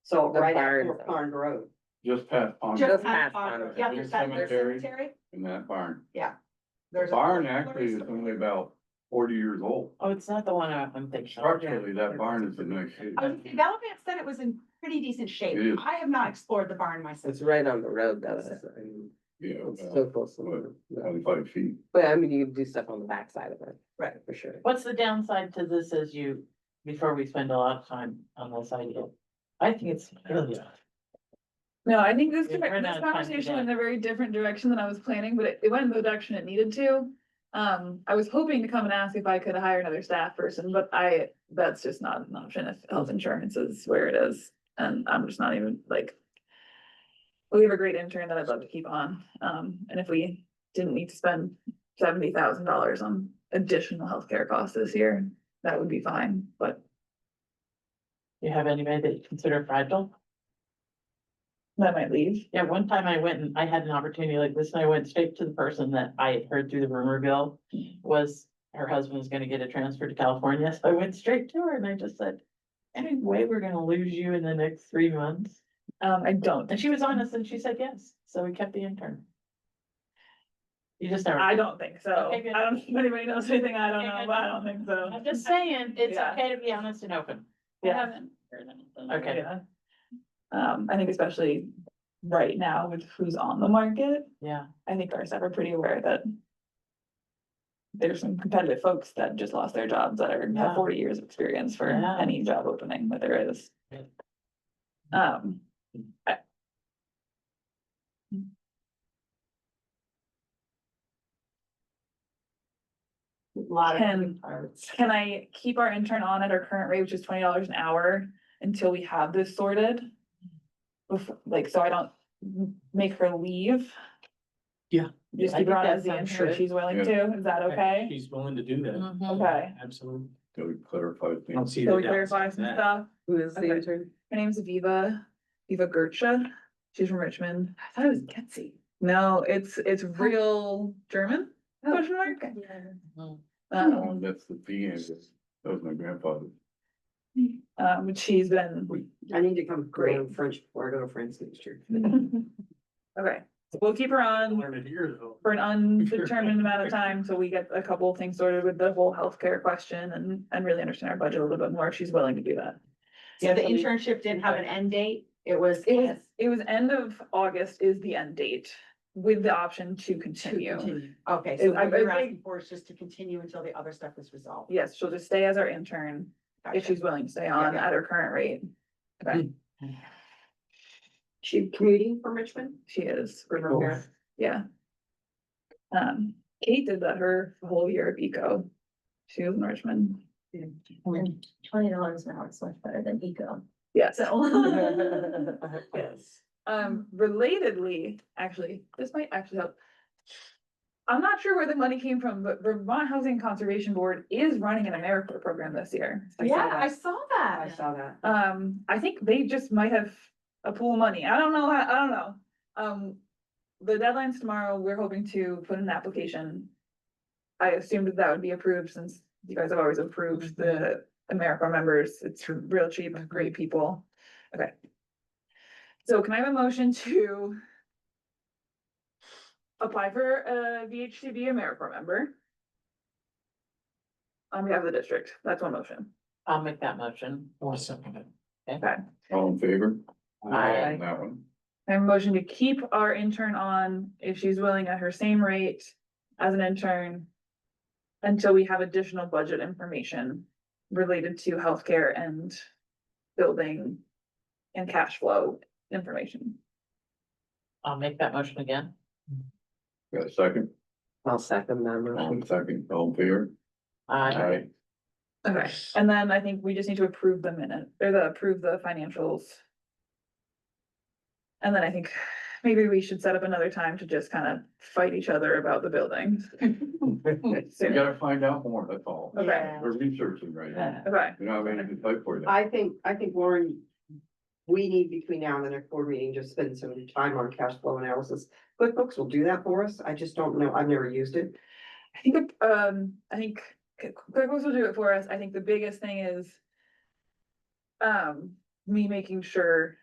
so The right barn. after Pond Road. just past Pond, Just past past Pond. Yeah, There's there's that there's cemetery. cemetery. in that barn. There's a- Barn actually is only about 40 years old. Oh, it's not the one I'm thinking of. Structurally, that barn is in nice shape. Bellavance said it was in pretty decent shape. It is. I have not explored the barn myself. It's right on the road, though. I mean, Yeah, It's so close. to what, the- 25 feet. But I mean, you can do stuff on the backside of it. Right. For sure. What's the downside to this as you, before we spend a lot of time on this idea? I think it's brilliant. No, I think this, We've run this out of time conversation today. went in a very different direction than I was planning, but it went in the direction it needed to. I was hoping to come and ask if I could hire another staff person, but that's just not an option if health insurance is where it is. And I'm just not even like. We have a great intern that I'd love to keep on, and if we didn't need to spend $70,000 on additional healthcare costs this year, that would be fine, but You have anybody that you consider fragile? that might leave. Yeah, one time I went and I had an opportunity like this and I went straight to the person that I had heard through the rumor mill was her husband was gonna get a transfer to California. So I went straight to her and I just said, any way we're gonna lose you in the next 3 months? I don't. And she was honest and she said yes. So we kept the intern. You just never. I don't think so. Okay, good. I don't know if anybody knows anything I don't Okay, know, good. but I don't think so. I'm just saying, it's Yeah. okay to be honest and open. I Yeah. haven't heard anything. Okay. Yeah. I think especially right now with who's on the market, Yeah, I think our staff are pretty aware that there's some competitive folks that just lost their jobs that are, Yeah. have 40 years of experience for Yeah. any job opening that there is. Yeah. I- Lot of Can- moving parts. Can I keep our intern on at our current rate, which is $20 an hour, until we have this sorted? Like, so I don't make her leave? Yeah. Just I keep her think on that as the sounds intern, good. if she's willing Yeah. to, is that okay? She's willing to do that, Mhm. Okay, absolutely. Till we clarify I don't things. see so the we clarify downside some of that. stuff. Who is the Okay. intern? Her name's Viva Gertscha. She's from Richmond. I thought it was Getsy. No, it's real German, question mark? Mhm. That's the fee, and that was my grandfather. But she's been, I need to come Great. learn French before I go to France next year. okay, so we'll keep her on Learned it years ago. for an undetermined amount of time, so we get a couple of things sorted with the whole healthcare question and really understand our budget a little bit more, if she's willing to do that. Yeah, the So we- internship didn't have an end date. It was. It was end of August is the end date, with the option to continue. Okay, so I what you're think- asking for is just to continue until the other stuff is resolved. Yes, she'll just stay as our intern, if Gotcha. she's willing to stay on Yeah. at her current rate. Okay, She commuting from Richmond? she is, remember, yeah. Kate did that her whole year of eco. She was in Richmond. $20 an hour is much better than eco. Yes. Yes. Relatedly, actually, this might actually help. I'm not sure where the money came from, but Vermont Housing Conservation Board is running an AmeriCorps program this year. Yeah, I saw I that. saw that. I think they just might have a pool of money. I don't know, I don't know. The deadline's tomorrow. We're hoping to put in an application. I assumed that would be approved since you guys have always approved the AmeriCorps members. It's real cheap, great people. Okay. So can I have a motion to apply for a VHCB AmeriCorps member on behalf of the district? That's one motion. I'll make that motion. I'll second it. Okay. All in favor? Aye. On that one. I have a motion to keep our intern on if she's willing at her same rate as an intern until we have additional budget information related to healthcare and building and cash flow information. I'll make that motion again. Got a second? I'll second that All motion. in second, all in favor? Aye. Okay, and then I think we just need to approve the minute, or approve the financials. And then I think maybe we should set up another time to just kind of fight each other about the buildings. We gotta find out more, that's all. Okay. We're researching right now. Okay, We're not ready to fight for you. I think Lauren, we need between now and the next board meeting, just spend some time on cash flow analysis. QuickBooks will do that for us. I just don't know. I've never used it. I think QuickBooks will do it for us. I think the biggest thing is me making sure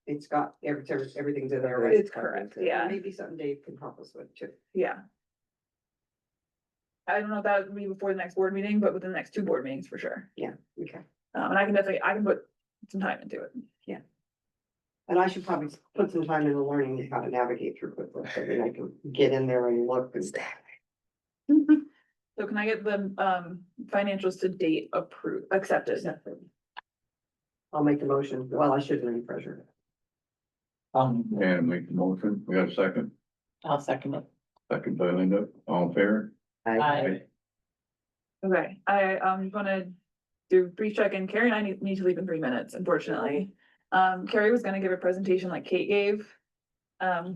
It's got everything's in there. it's correct, yeah, Maybe something Dave can help us with too. yeah. I don't know if that would be before the next board meeting, but within the next 2 board meetings for sure. Okay. And I can put some time into it. And I should probably put some time into learning how to navigate through QuickBooks. I mean, I can get in there and look and. So can I get the financials to date accepted? I'll make the motion. Well, I should learn pressure. And make the motion, we got a second, I'll second it. second by Linda, all in favor? Aye. Okay, I'm gonna do a brief check-in. Carrie and I need to leave in 3 minutes, unfortunately. Carrie was gonna give a presentation like Kate gave. Carrie,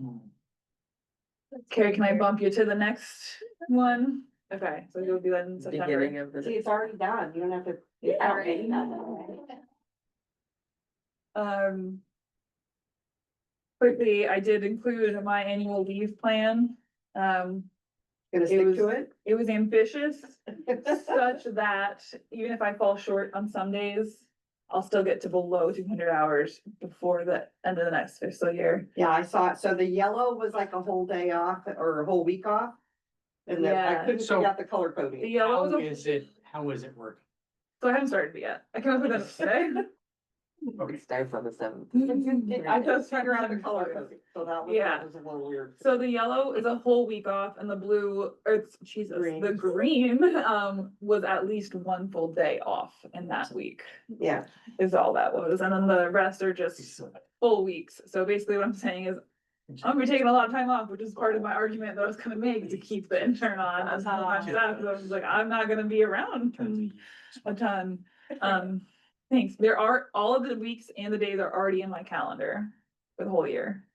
can I bump you to the next one? Okay, so you'll be that in September. Beginning of See, the, it's already done. You don't have to. Yeah, already done. Quickly, I did include my annual leave plan. Gonna It stick was- to it? It was ambitious, such that even if I fall short on some days, I'll still get to below 200 hours before the end of the next fiscal year. Yeah, I saw it. So the yellow was like a whole day off or a whole week off. And then I Yeah. couldn't So- figure out the color The coding. yellow how was is it, how is it working? so I haven't started it yet. I came up with it today. it starts on the 7th. I just figure out the color coding. So that Yeah. was a little weird. So the yellow is a whole week off and the blue, or Jesus, Green. the green, was at least 1 full day off in that week Yeah, is all that was. And then the rest are just full weeks. So basically what I'm saying is I'm gonna be taking a lot of time off, which is part of my argument that I was gonna make to keep the intern on. That's how my staff, 'cause I was like, I'm not gonna be around a ton. Thanks. There are, all of the weeks and the days are already in my calendar for the whole year.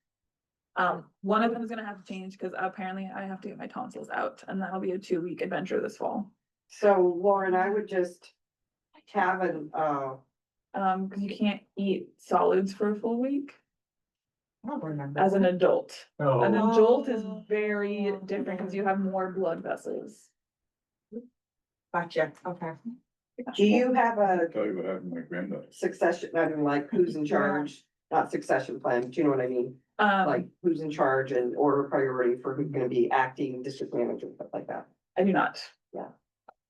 One of them is gonna have to change because apparently I have to get my tonsils out and that'll be a 2-week adventure this fall. so Lauren, I would just have an, Cause you can't eat solids for a full week I don't remember. as an adult. An Oh, adult is very different because you have more blood vessels. Gotcha, okay. do you have a Tell you what happened to my granddaughter. succession, I mean, like who's in charge? Not succession plan, but you know what I mean? Like who's in charge and order priority for who's gonna be acting district manager, stuff like that. I do not. Yeah.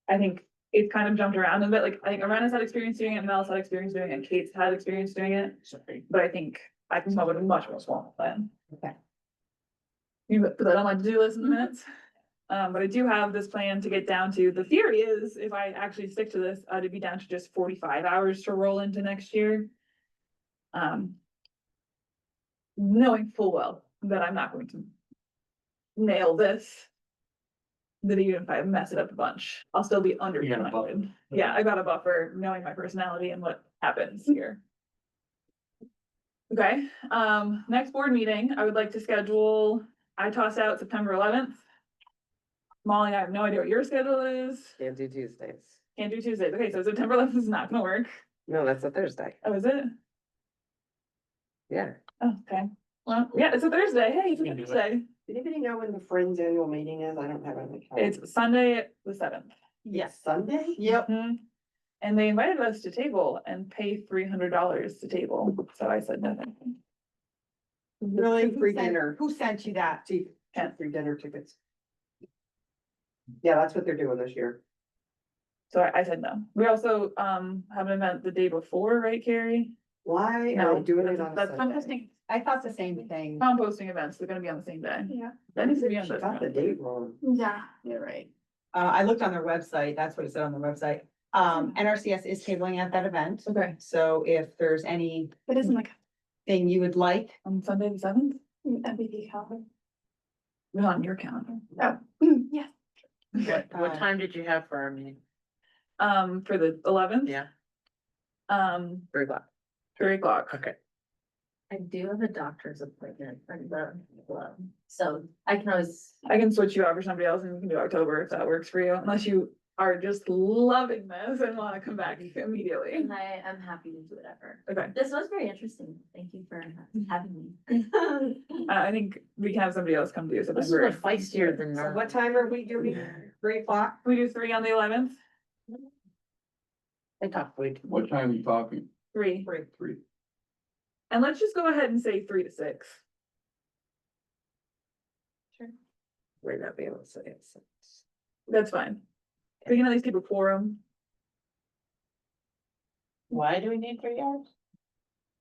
I think it's kind of jumped around a bit, like, I think Arena's had experience doing it, Mel's had experience doing it, Kate's had experience doing it, but I think I can come up with a much more formal plan. Okay. You put that on my to-do list in minutes. But I do have this plan to get down to, the theory is, if I actually stick to this, to be down to just 45 hours to roll into next year. Knowing full well that I'm not going to nail this. That even if I mess it up a bunch, I'll still be under. You got a buffer. Yeah, I got a buffer, knowing my personality and what happens here. Okay, next board meeting, I would like to schedule, I tossed out September 11th. Molly, I have no idea what your schedule is. Can't do Tuesdays. Can't do Tuesdays. Okay, so September 11th is not gonna work. No, that's a Thursday. Oh, is it? Yeah. Oh, okay. Well, yeah, it's a Thursday. Hey, it's a You can do it. Thursday. Does anybody know when the Friends annual meeting is? I don't have it on the calendar. It's Sunday, the 7th. Yes, Sunday? Yep. Mhm. And they invited us to table and pay $300 to table, so I said no. thank you. Really, Who free sent- dinner, Who sent you that? free dinner tickets. Yeah, that's what they're doing this year. So I said no. We also have an event the day before, right, Carrie? Why are No, they doing it that's- on a that's Sunday? composting. I thought the same thing. Composting events, they're gonna be on the same day. Yeah. That needs to be on She this. got the one. date wrong. Yeah, you're right. I looked on their website, that's what it said on the website. NRCS is tabling at that event, Okay, so if there's anything It isn't like you would like, on Sunday the 7th, MVP calendar. it's on your calendar. Yeah. What time did you have for our meeting? For the 11th? Yeah. 3 o'clock. 3 o'clock. Okay. I do have a doctor's appointment for the club, so I can always, I can switch you out for somebody else and we can do October if that works for you, unless you are just loving this and wanna come back immediately. and I am happy to do whatever. Okay, This was very interesting. Thank you for having me. I think we can have somebody else come do This is September. a feistier than So normal. what time are we doing? 3 o'clock? We do 3 on the 11th, I talked way too. What time are you talking? 3, 3. and let's just go ahead and say 3 to 6. Might not be able to say it. so. That's fine. We can at least keep a quorum. Why do we need 3 hours?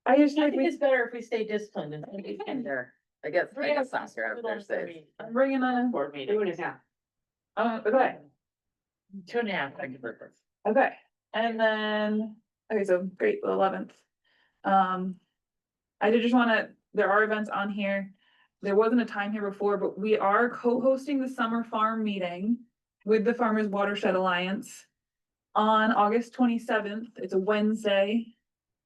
I just I like think we, it's better if we stay disciplined and. There, I guess soccer out there says. I'm bringing a, Board meeting. 2.5. okay, 2.5, I can live with. okay, and then, okay, so great, the 11th. I did just wanna, there are events on here. There wasn't a time here before, but we are co-hosting the summer farm meeting with the Farmers Watershed Alliance on August 27th. It's a Wednesday,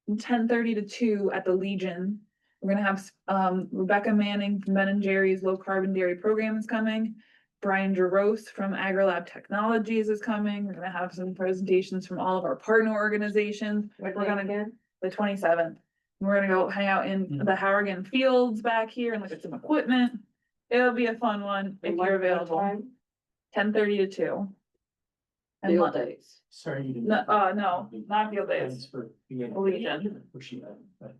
from 10:30 to 2 at the Legion. We're gonna have Rebecca Manning from Ben and Jerry's Low Carbon Dairy Program is coming. Brian Jarose from AgriLab Technologies is coming. We're gonna have some presentations from all of our partner organizations. We're gonna again? the 27th. We're gonna go hang out in the Howergan Fields back here and look at some equipment. It'll be a fun one if you're available. 10:30 to 2. And Field days. Sorry. you didn't- no, no, not field days. Thanks for being. Legion. Appreciate that.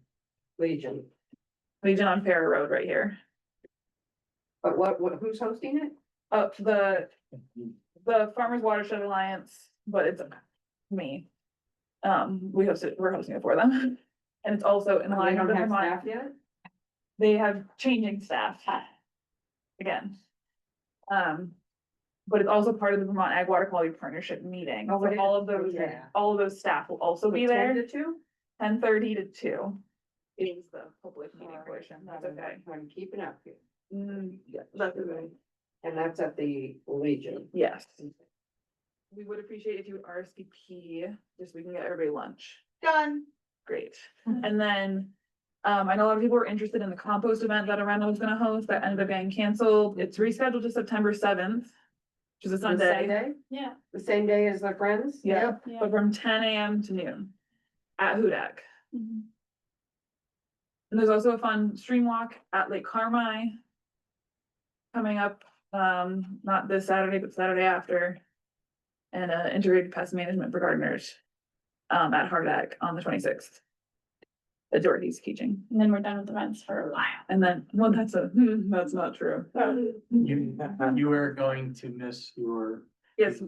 Legion. Legion on Fair Road right here. But who's hosting it? The Farmers Watershed Alliance, but it's me. We're hosting it for them. And it's also in They line with don't the have Vermont, staff yet? they have changing staff. Again. But it's also part of the Vermont Ag Water Quality Partnership meeting. Oh, So it is? all of those, Yeah. all of those staff will also be 10 there, to 2? 10:30 to 2. It is the public meeting portion, that's okay. I'm keeping up here. Yeah, that's okay. And that's at the Legion. Yes. We would appreciate if you would RSVP, just so we can get everybody lunch. Done. Great. And then, I know a lot of people were interested in the compost event that Arena was gonna host, that ended up getting canceled. It's rescheduled to September 7th, which is a The Sunday. Sunday? Yeah. The same day as the Friends? Yeah, Yeah. but from 10 a.m. to noon at Hudak. Mhm. And there's also a fun stream walk at Lake Carmi coming up, not this Saturday, but Saturday after. And integrated pest management for gardeners, at Hardak on the 26th. At Dorothy's teaching. And then we're done with events for a while. And then, well, that's not true. You are going to miss your. Yes,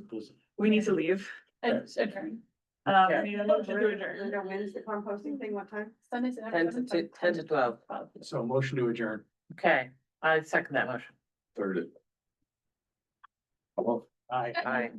we need to leave. It's adjourned. We need a motion to adjourn. Linda, when's the composting thing? What time? Sundays. 10 to 12. So motion to adjourn. Okay, I second that motion. 3rd. Aye. Aye.